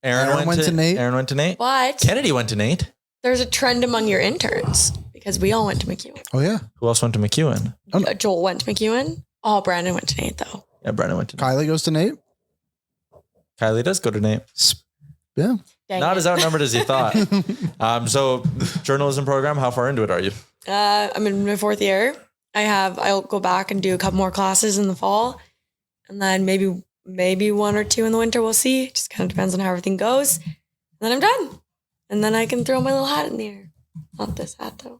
Aaron went to Nate. Aaron went to Nate. But Kennedy went to Nate. there's a trend among your interns because we all went to McEwen. Oh, yeah. Who else went to McEwen? Joel went to McEwen. Oh, Brandon went to Nate, though. Yeah, Brennan went to Nate. Kylie goes to Nate. Kylie does go to Nate. Yeah. Dang Not it. as outnumbered as you thought. So journalism program, how far into it are you? I'm in my fourth year. I'll go back and do a couple more classes in the fall. And then maybe one or two in the winter. We'll see. Just kind of depends on how everything goes. And then I'm done. And then I can throw my little hat in the air. Not this hat, though.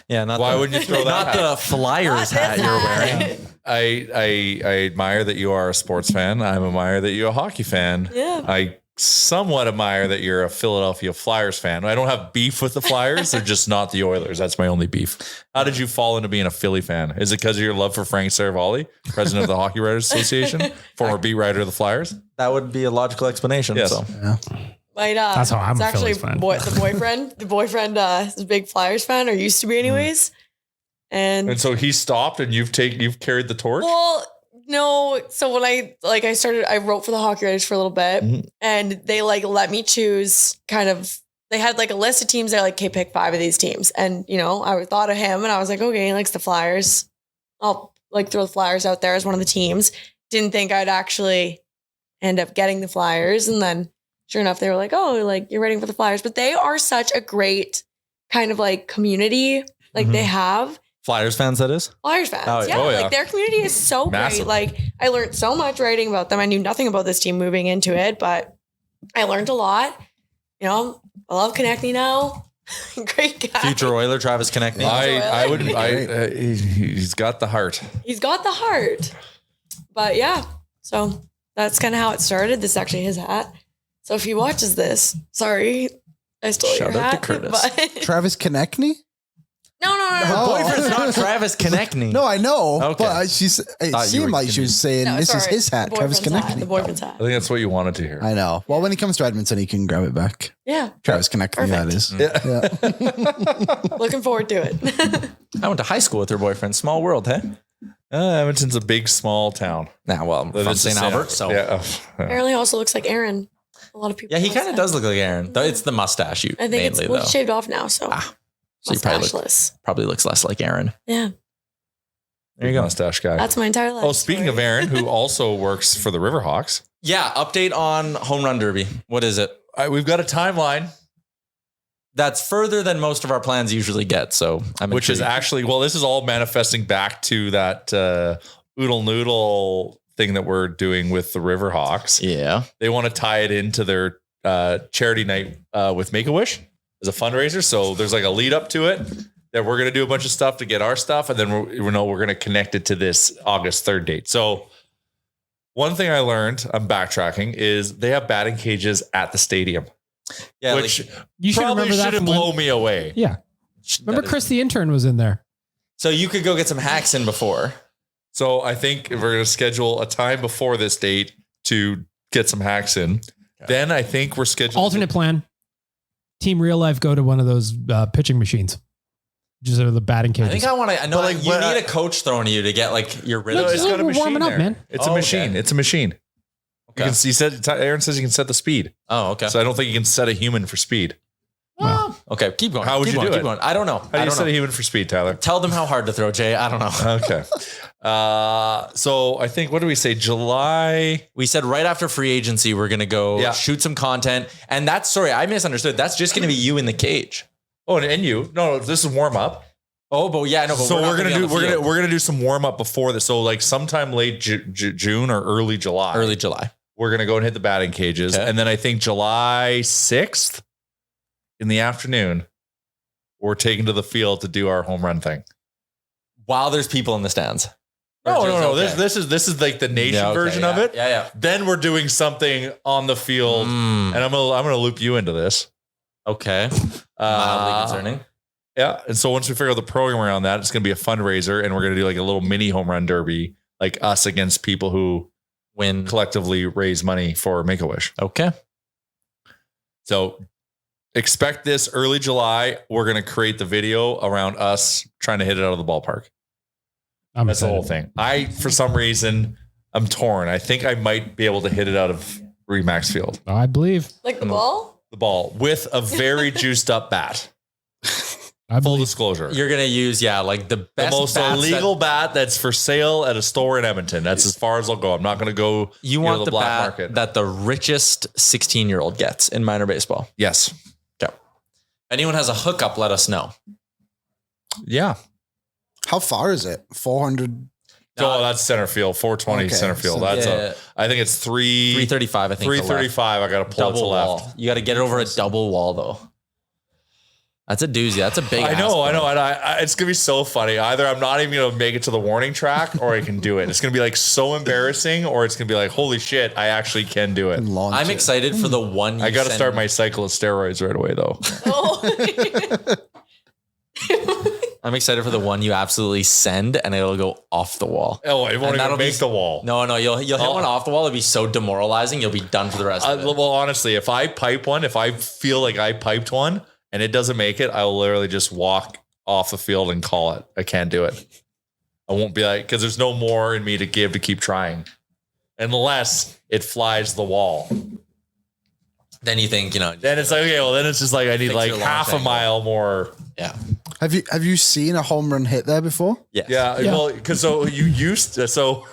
Yeah, not Why the, wouldn't you throw that not hat? the Flyers Not hat this you're hat. wearing. I admire that you are a sports fan. I admire that you're a hockey fan. Yeah. I somewhat admire that you're a Philadelphia Flyers fan. I don't have beef with the Flyers. They're just not the Oilers. That's my only beef. How did you fall into being a Philly fan? Is it because of your love for Frank Saravalli, president of the Hockey Writers Association, former beat writer of the Flyers? That would be a logical explanation. Yes. So That's how I'm it's a actually Phillies fan. the boyfriend is a big Flyers fan, or used to be anyways. And so he stopped and you've carried the torch? well, no. So when I wrote for the Hockey Writers for a little bit and they like let me choose they had like a list of teams. They're like, okay, pick 5 of these teams. And, I thought of him and I was like, okay, he likes the Flyers. I'll like throw the Flyers out there as one of the teams. Didn't think I'd actually end up getting the Flyers. And then sure enough, they were like, oh, like you're writing for the Flyers. But they are such a great kind of like community. Like they have Flyers fans, that is? Flyers fans. Oh, yeah. oh, yeah. Like their community is so Massive. great. Like I learned so much writing about them. I knew nothing about this team moving into it, but I learned a lot. I love Konechny now. Great guy. Future Oiler, Travis Konechny. I wouldn't. He's got the heart. He's got the heart. But yeah, so that's kind of how it started. This is actually his hat. So if he watches this, sorry, I stole Shout your out to hat. Curtis. But Travis Konechny? no. Her boyfriend's not Travis Konechny. No, I know. Okay. But it Thought you seemed were like she was saying No, this is sorry. his hat, The Travis boyfriend's hat. Konechny. The boyfriend's hat. I think that's what you wanted to hear. I know. Well, when he comes to Edmonton, he can grab it back. Yeah. Travis Konechny, that is. Yeah. Looking forward to it. I went to high school with her boyfriend. Small world, hey? Edmonton's a big, small town. Nah, well, I'm from It's St. Albert, so. Yeah. Apparently also looks like Aaron. A lot of people. Yeah, he say kind of that. does look like Aaron. Though it's the mustache you I think mainly, it's though. shaved off now, so So you mustacheless. probably looks less like Aaron. Yeah. There you go. Mustache guy. That's my entire life. Oh, speaking of Aaron, who also works for the Riverhawks, Yeah, update on Home Run Derby. What is it? we've got a timeline, That's further than most of our plans usually get. So I'm which is intrigued. actually, this is all manifesting back to that oodle noodle thing that we're doing with the Riverhawks. Yeah. They want to tie it into their charity night with Make-A-Wish as a fundraiser. So there's like a lead up to it that we're going to do a bunch of stuff to get our stuff. And then we're going to connect it to this August 3rd date. So one thing I learned, I'm backtracking, is they have batting cages at the stadium, Yeah. which You should probably remember that shouldn't from blow when- me away. Yeah. Remember Chris the intern was in there. So you could go get some hacks in before. So I think we're going to schedule a time before this date to get some hacks in. Then I think we're scheduling Alternate plan. Team Real Life go to one of those pitching machines. Just out of the batting I cages. think I want to. I know But, like, you when need I- a coach throwing you to get like your rhythm. No, it's got a We're machine warming up, there. man. It's a Oh, machine. okay. It's a machine. Okay. You can. He said. Aaron says you can set the speed. Oh, okay. So I don't think you can set a human for speed. Okay, keep going. How would keep you going, do keep it? going. I don't know. How do I you don't set know. a human for speed, Tyler? Tell them how hard to throw, Jay. I don't know. Okay. So I think, what do we say? July. We said right after free agency, we're going to go Yeah. shoot some content. And that's, sorry, I misunderstood. That's just going to be you in the cage. Oh, and you. No, this is warm up. Oh, but yeah, no, but So not we're gonna be on do the we're field. gonna do some warm up before this. So like sometime late June or early July. Early July. We're gonna go and hit the batting cages, Okay. and then I think July 6th in the afternoon, we're taking to the field to do our home run thing. While there's people in the stands. Or No. just- okay. This is like the nation Yeah, okay, version of yeah. it. Yeah, yeah. Then we're doing something on the field, Mm, and I'm gonna loop you into this. okay. Mildly concerning. Yeah, and so once we figure out the program around that, it's gonna be a fundraiser, and we're gonna do like a little mini home run derby, like us against people who When collectively raise money for Make-A-Wish. okay. So expect this early July. We're gonna create the video around us trying to hit it out of the ballpark. I'm That's the excited. whole thing. I, for some reason, I'm torn. I think I might be able to hit it out of Remax Field, I believe. Like the ball? the ball, with a very juiced up bat. I Full believe. disclosure. You're going to use, like the The best most bats illegal bat that's for sale at a store in Edmonton. That's as far as I'll go. I'm not going to go You near want the black bat market. that the richest 16-year-old gets in minor baseball. Yes. Okay. Anyone has a hookup, let us know. Yeah. How far is it? 400. Oh, that's center field. 420 Okay, center field. so- That's Yeah. I think it's 335, I think. the left. 335. I got to pull it to Double left. wall. You got to get it over a double wall, though. That's a doozy. That's a big I know. ask, And though. it's going to be so funny. Either I'm not even going to make it to the warning track or I can do it. It's going to be like so embarrassing, or it's going to be like, holy shit, I actually can do it. Launch I'm it. excited for the one. I got to start my cycle of steroids right away, though. Oh. I'm excited for the one you absolutely send, and it'll go off the wall. Oh, it won't And that'll even be- make the wall. No, you'll hit one off the wall. It'll be so demoralizing. You'll be done for the rest of it. Well, honestly, if I pipe one, if I feel like I piped one and it doesn't make it, I will literally just walk off the field and call it. I can't do it. I won't be like, because there's no more in me to give to keep trying. Unless it flies the wall. Then you think, Then it's like, okay, well, then it's just like I need like half a mile more. Yeah. Have you seen a home run hit there before? Yes. Yeah. Well, because so you used to, so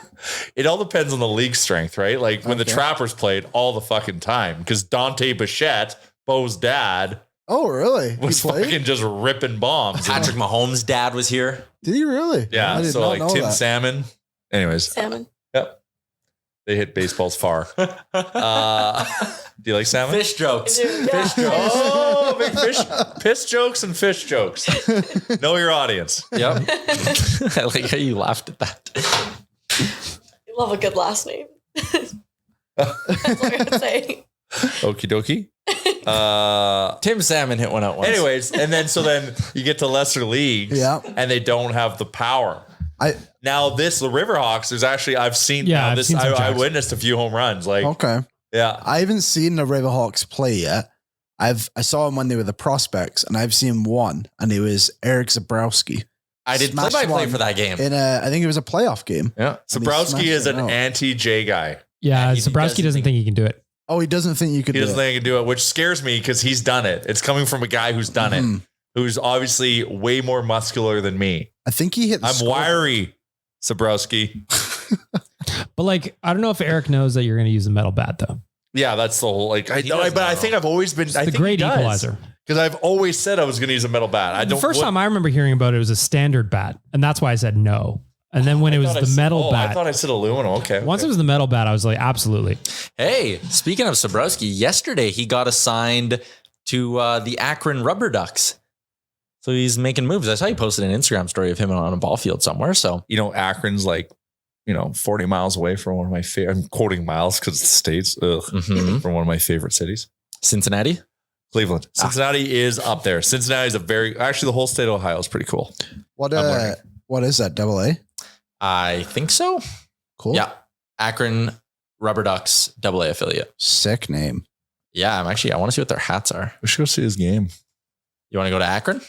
it all depends on the league strength, right? Like when the Trappers played all the fucking time, because Dante Bichette, Bo's dad, Oh, really? was fucking just ripping bombs. Patrick Mahomes' dad was here. Did he really? Yeah. I did So not like know Tim that. Salmon. Anyways. Salmon. Yep. They hit baseballs far. Do you like salmon? Fish jokes. Fish jokes. Oh, big fish. Piss jokes and fish jokes. Know your audience. Yep. I like how you laughed at that. I love a good last name. That's what I would say. Okie dokie. Tim Salmon hit one out once. Anyways, and then you get to lesser leagues, Yeah. and they don't have the power. Now the Riverhawks, there's actually I've seen I've seen some I jokes. witnessed a few home runs. Like Okay. yeah, I haven't seen the Riverhawks play yet. I saw them when they were the prospects, and I've seen one, and it was Eric Zabrowski. I did Smashed play-by-play one for that game. in I think it was a playoff game. yeah. And he Zabrowski smashed is it an out. anti-J guy. Yeah, he Zabrowski doesn't think he can do it. Oh, he doesn't think you could He do doesn't it. think he can do it, which scares me because he's done it. It's coming from a guy who's done it, who's obviously way more muscular than me. I think he hit the I'm score. wiry, Zabrowski. But like, I don't know if Eric knows that you're going to use a metal bat though. Yeah, that's the whole like. He does But I know. think I've always been. I The think great equalizer. because I've always said I was going to use a metal bat. I The don't. first time I remember hearing about it was a standard bat, and that's why I said no. And then when it was the metal I bat, thought I said aluminum. Okay. once it was the metal bat, I was like, absolutely. Hey, speaking of Zabrowski, yesterday he got assigned to the Akron Rubber Ducks. So he's making moves. I saw you posted an Instagram story of him on a ball field somewhere. So Akron's like 40 miles away from one of my favorite. I'm quoting miles because it's the States. Mhm. From one of my favorite cities. Cincinnati. Cleveland. Cincinnati is up there. Cincinnati is actually the whole state of Ohio is pretty cool. What learning. what is that? Double A? I think so. Cool. Yeah. Akron Rubber Ducks AA affiliate. Sick name. Yeah, I want to see what their hats are. We should go see his game. You want to go to Akron?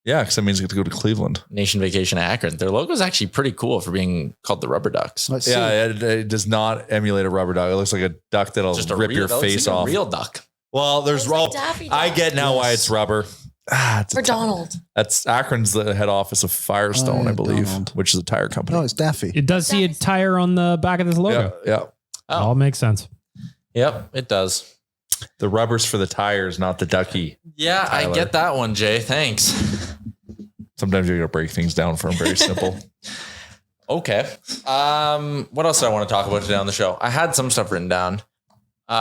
Yeah, because that means we get to go to Cleveland. Nation Vacation at Akron. Their logo is actually pretty cool for being called the Rubber Ducks. Let's Yeah, see. it does not emulate a rubber duck. It looks like a duck that'll Just a rip your that looks face like a off. real duck. Well, there's It's like Daffy I Duck. get now why it's rubber. It's For Donald. That's Akron's the head office of Firestone, Oh, I believe, Donald. which is a tire company. No, it's Daffy. It does see a tire on the back of this yeah, logo. yeah. All makes sense. Yep, it does. The rubber's for the tires, not the ducky. Yeah, Tyler. I get that one, Jay. Thanks. Sometimes you gotta break things down for them. Very simple. Okay. What else do I want to talk about today on the show? I had some stuff written down.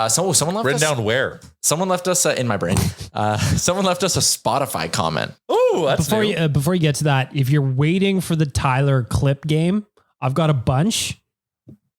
Someone left Written us, down where? Someone left us in my brain. Someone left us a Spotify comment. Oh, that's Before you get to that, if you're waiting for the Tyler clip game, I've got a bunch.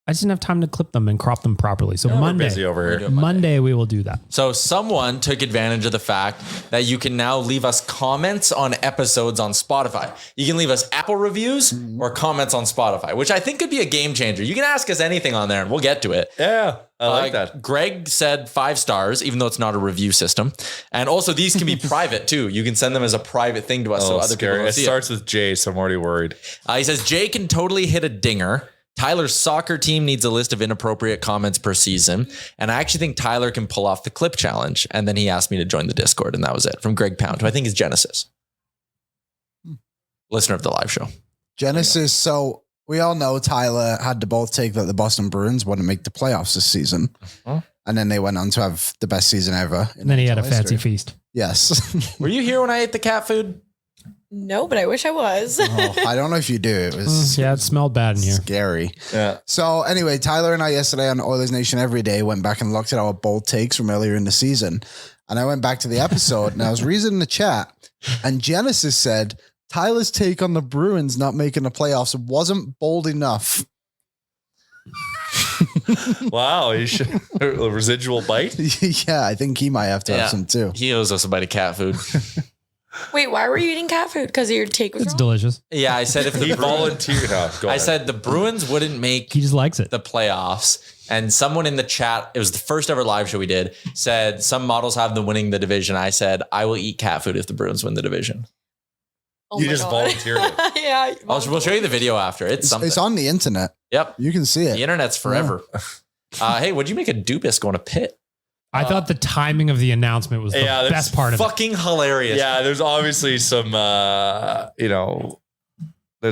I just didn't have time to clip them and crop them properly. So We're busy over here. Monday we will do that. So someone took advantage of the fact that you can now leave us comments on episodes on Spotify. You can leave us Apple reviews or comments on Spotify, which I think could be a game changer. You can ask us anything on there and we'll get to it. Yeah, I like that. Greg said 5 stars, even though it's not a review system. And also these can be private too. You can send them as a private thing to us so other people scary. don't It see starts with J, so I'm already worried. He says, Jay can totally hit a dinger. Tyler's soccer team needs a list of inappropriate comments per season. And I actually think Tyler can pull off the clip challenge. And then he asked me to join the Discord. And that was it from Greg Pound, who I think is Genesis. Listener of the live show. Genesis. So we all know Tyler had to both take that the Boston Bruins wouldn't make the playoffs this season. Uh-huh. And then they went on to have the best season ever. And then he had a NHL fancy history. feast. Yes. Were you here when I ate the cat food? No, but I wish I was. Oh, I don't know if you do. It was Yeah, it smelled bad in here. scary. Yeah. So anyway, Tyler and I yesterday on Oilers Nation Every Day went back and looked at our bold takes from earlier in the season. And I went back to the episode and I was reading the chat and Genesis said, Tyler's take on the Bruins not making the playoffs wasn't bold enough. Wow, you should a residual bite. Yeah, I think he might have to have some too. He owes us a bite of cat food. Wait, why were you eating cat food? Because your take was It's wrong? delicious. Yeah, I said if the He Bruins, volunteered. Oh, go I ahead. said the Bruins wouldn't make He just likes it. the playoffs. And someone in the chat, it was the first ever live show we did, said some models have them winning the division. I said, I will eat cat food if the Bruins win the division. Oh You my just God. volunteered it. Yeah. We'll show you the video after. It's something. It's on the internet. Yep. You can see The it. internet's forever. Hey, what'd you make a Dubis going to Pitt? I thought the timing of the announcement was the that's best part of it. Fucking hilarious. Yeah, there's obviously some, there's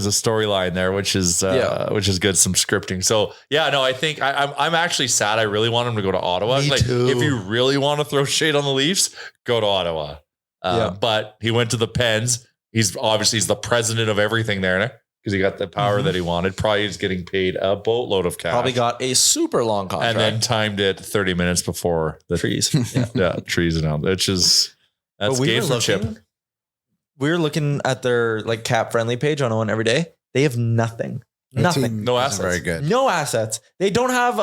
a storyline there, which is good. Some scripting. So yeah, no, I think I'm actually sad. I really want him to go to Ottawa. Me like, too. if you really want to throw shade on the Leafs, go to Ottawa. But he went to the Pens. He's the president of everything there because he got the power that he wanted. Probably is getting paid a boatload of cash. Probably got a super long contract. and then timed it 30 minutes before the trees. trees announced, which is that's But game for Chip. we were looking at their like cap friendly page on One Every Day. They have nothing. Their Nothing. team No isn't assets. Very good. No assets. They don't have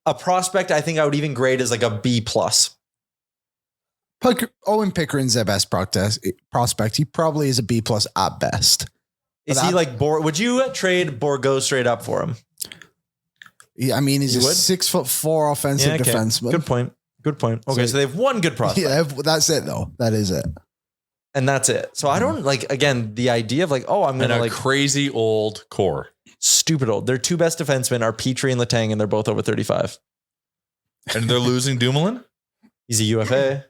a prospect. I think I would even grade as like a B plus. Owen Pickering's their best prospect. He probably is a B plus at best. Is he like would you trade Borgo straight up for him? I mean, he's You a would? 6'4" offensive okay. defenseman. Good point. Good point. Okay, so they have one good prospect. Yeah, that's it though. That is it. And that's it. So I don't like, again, the idea of like, oh, I'm going And to a like crazy old core. stupid old. Their two best defensemen are Petrie and Letang, and they're both over 35. And they're losing Dumoulin? He's a UFA.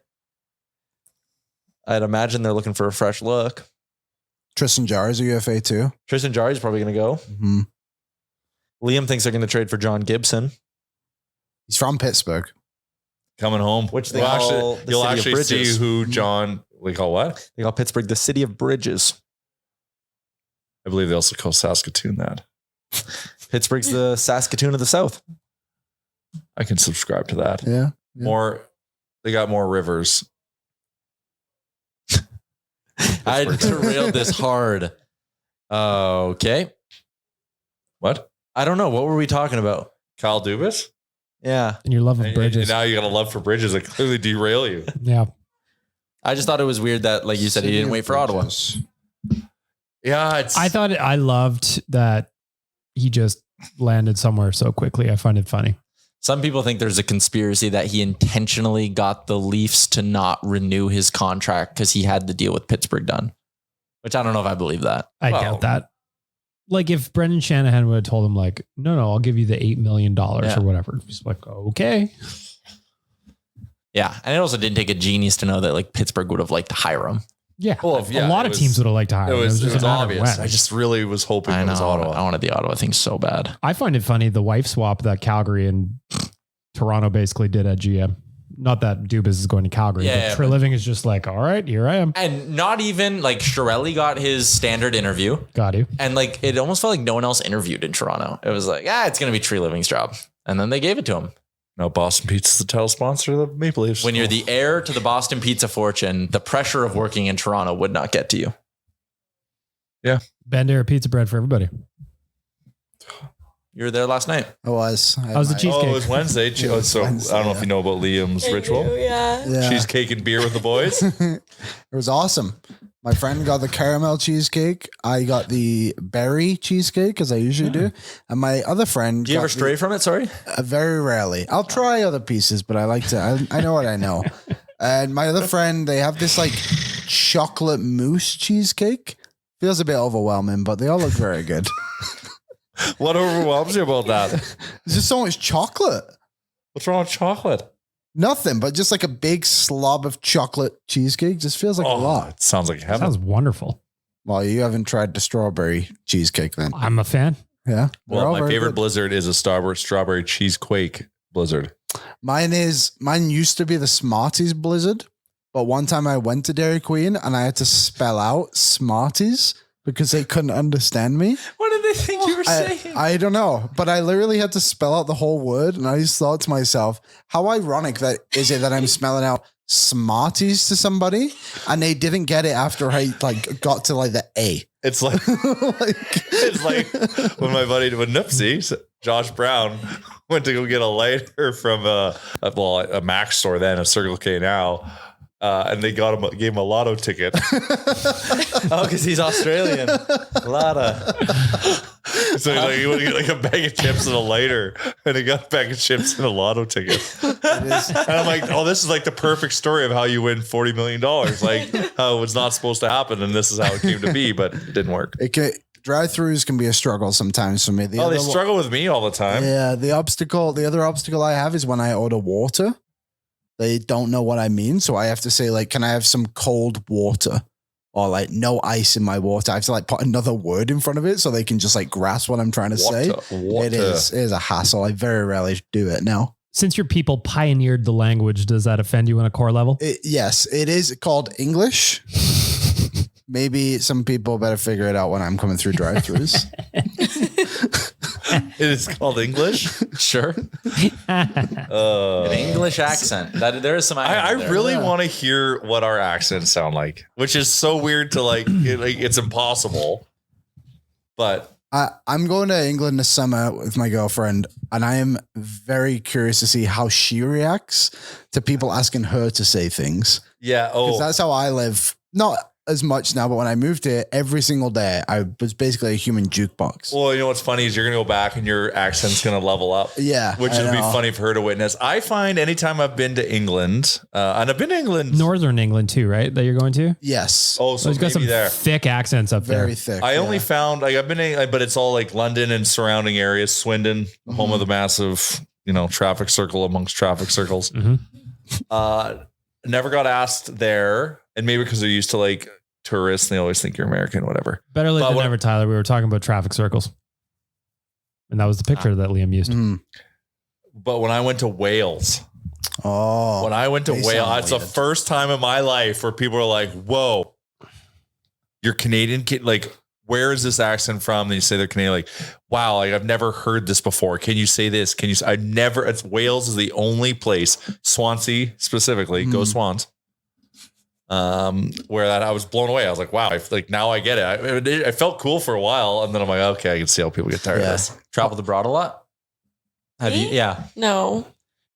I'd imagine they're looking for a fresh look. Tristan Jarry's a UFA too. Tristan Jarry's probably going to go. Mm-hmm. Liam thinks they're going to trade for John Gibson. He's from Pittsburgh. Coming home. Which they Well, call the you'll city of actually bridges. see who John, we call what? They call Pittsburgh the city of bridges. I believe they also call Saskatoon that. Pittsburgh's the Saskatoon of the South. I can subscribe to that. Yeah. They got more rivers. I derailed this hard. Okay. What? I don't know. What were we talking about? Kyle Dubas? Yeah. And your love of And bridges. now you got a love for bridges that clearly derail you. Yeah. I just thought it was weird that, like you said, he didn't wait for Ottawa. Yeah, it's. I loved that he just landed somewhere so quickly. I find it funny. Some people think there's a conspiracy that he intentionally got the Leafs to not renew his contract because he had the deal with Pittsburgh done, which I don't know if I believe that. I doubt that. Like if Brendan Shanahan would have told him like, no, I'll give you the $8 million or whatever. He's like, okay. Yeah. And it also didn't take a genius to know that like Pittsburgh would have liked to hire him. Yeah. Well, a lot of teams would have liked to hire him. It was just a matter of obvious. when. I just really was hoping I it was know. Ottawa. I wanted the Ottawa thing so bad. I find it funny the wife swap that Calgary and Toronto basically did at GM. Not that Dubas is going to Calgary, Yeah, but Treliving is just like, all right, here I am. And not even like Chiarelli got his standard interview. Got you. And like it almost felt like no one else interviewed in Toronto. It was like, it's going to be Tree Living's job. And then they gave it to him. No, Boston Pizza's the title sponsor of the Maple Leafs. When you're the heir to the Boston Pizza fortune, the pressure of working in Toronto would not get to you. Yeah. Bandera pizza bread for everybody. You were there last night. I was. How was the cheesecake? Oh, it was Wednesday. So Wednesday, I don't know if you know about Liam's ritual. Yeah. Cheesecake and beer with the boys. It was awesome. My friend got the caramel cheesecake. I got the berry cheesecake, as I usually do. And my other friend. Do you got ever stray from it? Sorry. very rarely. I'll try other pieces, but I like to. I know what I know. And my other friend, they have this like chocolate mousse cheesecake. Feels a bit overwhelming, but they all look very good. What overwhelms you about that? There's just so much chocolate. What's wrong with chocolate? Nothing, but just like a big slob of chocolate cheesecake. Just feels like a lot. It sounds like heaven. Sounds wonderful. Well, you haven't tried the strawberry cheesecake then. I'm a fan. Yeah. They're Well, all my very favorite good. blizzard is a strawberry cheese quake blizzard. Mine used to be the Smarties Blizzard, but one time I went to Dairy Queen and I had to spell out Smarties because they couldn't understand me. What did they think you were saying? I don't know, but I literally had to spell out the whole word, and I just thought to myself, how ironic that is it that I'm spelling out Smarties to somebody and they didn't get it after I like got to like the A. It's like it's like when my buddy when Nipsey, Josh Brown, went to go get a lighter from a Mac store then, a Circle K now. And they gave him a lotto ticket. Oh, because he's Australian. Lotta. So he's like, you want to get like a bag of chips and a lighter, and he got a bag of chips and a lotto ticket. And I'm like, oh, this is like the perfect story of how you win $40 million. Like how it was not supposed to happen, and this is how it came to be, but it didn't work. Drive-throughs can be a struggle sometimes for me. They struggle with me all the time. Yeah, the other obstacle I have is when I order water. They don't know what I mean, so I have to say like, can I have some cold water? Or like no ice in my water. I have to like put another word in front of it so they can just like grasp what I'm trying to say. It is a hassle. I very rarely do it now. Since your people pioneered the language, does that offend you on a core level? Yes, it is called English. Maybe some people better figure it out when I'm coming through drive-thrus. It is called English. Sure. An English accent. There is some. I really want to hear what our accents sound like, which is so weird to like it's impossible. But I'm going to England this summer with my girlfriend, and I am very curious to see how she reacts to people asking her to say things. Yeah. Because that's how I live. Not as much now, but when I moved here, every single day, I was basically a human jukebox. Well, you know what's funny is you're going to go back and your accent's going to level up. Yeah. Which would be funny for her to witness. I find anytime I've been to England, and I've been to England. Northern England too, right? That you're going to? Yes. Oh, so he's got some thick accents up there. Very thick. I only found, like, I've been, but it's all like London and surrounding areas, Swindon, home of the massive, traffic circle amongst traffic circles. Never got asked there. And maybe because they're used to like tourists, they always think you're American, whatever. Better late than never, Tyler. We were talking about traffic circles. And that was the picture that Liam used. But when I went to Wales, it's the first time in my life where people are like, whoa, you're Canadian kid. Like, where is this accent from? And you say they're Canadian. Like, wow, like I've never heard this before. Can you say this? Wales is the only place, Swansea specifically, go Swans. Where I was blown away. I was like, wow, now I get it. I felt cool for a while. And then I'm like, okay, I can see how people get tired of this. Traveled abroad a lot? Have you? Yeah. No.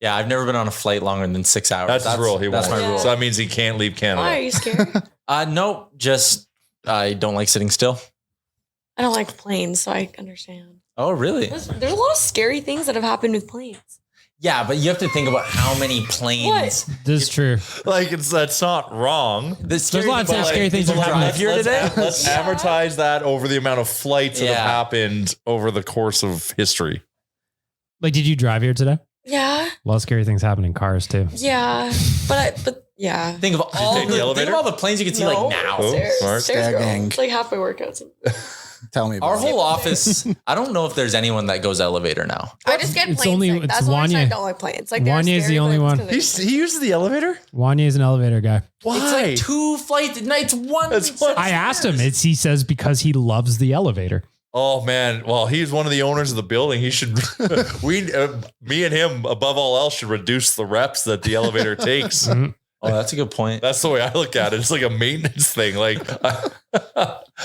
Yeah, I've never been on a flight longer than 6 hours. That's his rule. That's my rule. So that means he can't leave Canada. Why are you scared? No, just I don't like sitting still. I don't like planes, so I understand. Oh, really? There's a lot of scary things that have happened with planes. Yeah, but you have to think about how many planes. This is true. Like that's not wrong. There's lots of scary things that happen here today. Let's advertise that over the amount of flights that have happened over the course of history. Like, did you drive here today? Yeah. A lot of scary things happen in cars too. Yeah, but yeah. Think of all the planes you can see like now. It's like halfway workouts. Tell me about our whole office. I don't know if there's anyone that goes elevator now. I just get It's planes. only- Like, it's that's why I Wanya. don't like planes. Like Wanya's the only one. He uses the elevator? Wanya is an elevator guy. Why? It's like 2 flights a night. One. I asked him. He says because he loves the elevator. Oh man! Well, he's one of the owners of the building. He should. Me and him, above all else, should reduce the reps that the elevator takes. Oh, that's a good point. That's the way I look at it. It's like a maintenance thing. Like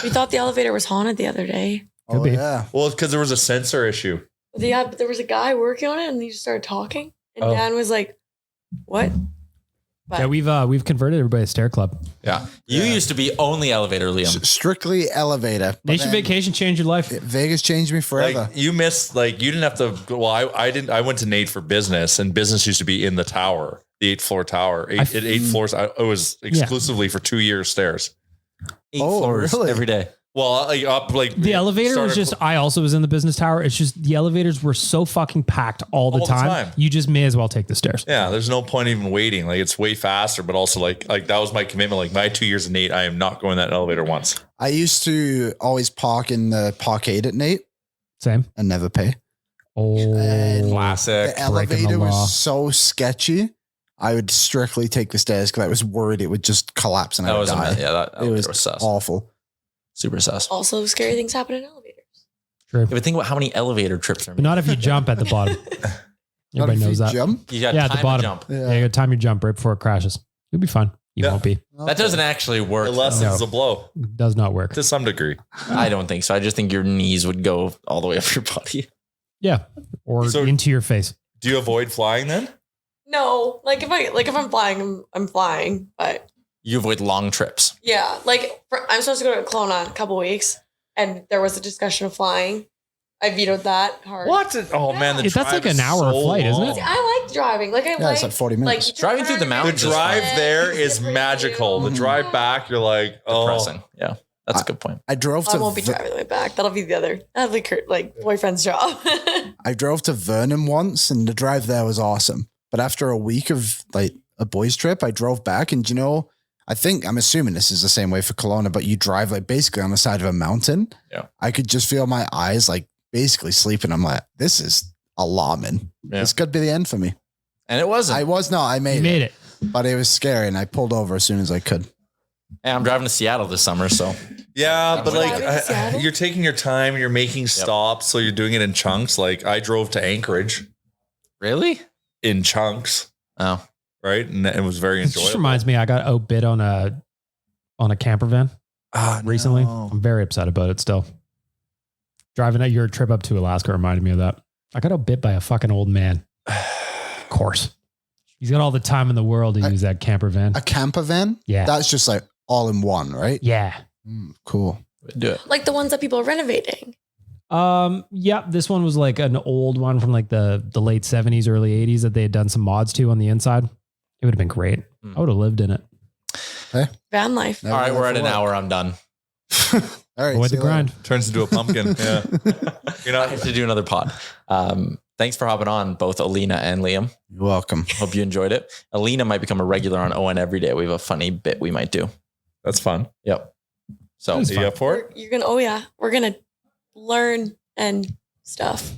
we thought the elevator was haunted the other day. Could be. Yeah. Well, it's because there was a sensor issue. Yeah, but there was a guy working on it, and he just started talking, and Dan was like, "What?" But Yeah, we've converted everybody to Stair Club. Yeah. You used to be only elevator, Liam. Strictly elevator. But Nation then Vacation changed your life. Vegas changed me forever. Like you missed. Like you didn't have to. Well, I didn't. I went to Nate for business, and business used to be in the tower, the 8th floor tower. Eight floors. It was exclusively for 2 years stairs. 8 floors really? every day. Well, The elevator was just, I also was in the business tower. It's just the elevators were so fucking packed all the time. You just may as well take the stairs. Yeah, there's no point even waiting. Like it's way faster, but also like that was my commitment. Like my 2 years in Nate, I am not going that elevator once. I used to always park in the parkade at Nate Same. and never pay. Oh, Classic. The elevator law. was so sketchy. I would strictly take the stairs because I was worried it would just collapse and I would die. That It was sus. awful. Super sus. also, scary things happen in elevators. true. Yeah, but think about how many elevator trips are But not if you jump at the bottom. Not Everybody if you knows that. Jump? You got Yeah, at the time to bottom. jump. Yeah, you got to time your jump right before it crashes. You'll be fine. You won't be. That doesn't actually work. It lessens No. the blow It does not work. to some degree. I don't think so. I just think your knees would go all the way up your body. Yeah. Or So- into your face. Do you avoid flying then? No, if I'm flying, I'm flying. But You avoid long trips. yeah, I'm supposed to go to Kelowna in a couple weeks, and there was a discussion of flying, I vetoed that hard. What? Oh man, the That's drive like an is hour so flight, isn't it? long. I like driving. Like I like it's like 40 minutes. you Driving through the turn, mountains The is drive fun. there is Different magical. view. The drive back, you're like, oh, Depressing. Yeah, that's a good point. I drove I to won't be driving the way back. That'll be the other. That'll be Kurt, like boyfriend's job. I drove to Vernon once, and the drive there was awesome. But after a week of like a boys' trip, I drove back, and I'm assuming this is the same way for Kelowna, but you drive like basically on the side of a mountain. Yeah. I could just feel my eyes like basically sleeping. I'm like, this is alarming. Yeah. This could be the end for me. And it wasn't. I You made made it. but it was scary, and I pulled over as soon as I could. Hey, I'm driving to Seattle this summer, so yeah, but Driving to like Seattle? you're taking your time, you're making stops, so you're doing it in chunks. Like I drove to Anchorage really? in chunks, Oh, right? And it was very It just enjoyable. reminds me, I got outbid on a camper van recently. no. I'm very upset about it still. Driving at your trip up to Alaska reminded me of that. I got outbid by a fucking old man. Of course. He's got all the time in the world to use that camper van. A camper van? Yeah. That's just like all in one, right? Yeah. Cool. do it. like the ones that people are renovating. Yeah, this one was like an old one from like the late 70s, early 80s that they had done some mods to on the inside. It would have been great. I would have lived in it. Van life. Never All right, done we're that at for an work. hour. I'm done. All right. Avoid see the you later. grind. Turns into a pumpkin. Yeah. You're I not have to do another pod. Thanks for hopping on, both Aleena and Liam. You're welcome. Hope you enjoyed it. Aleena might become a regular on ON every day. We have a funny bit we might do. that's fun. Yep. So Are you up for it? You're gonna. We're gonna learn and stuff.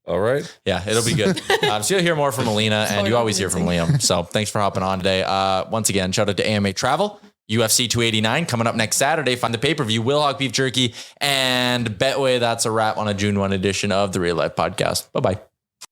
All right. yeah, it'll be good. So you'll hear more from Aleena, and you always hear from Liam. So thanks for hopping on today. Once again, shout out to AMA Travel. UFC 289 coming up next Saturday. Find the pay-per-view, Will Hawk Beef Jerky, and Betway. That's a wrap on a June 1 edition of the Real Life Podcast. Bye-bye.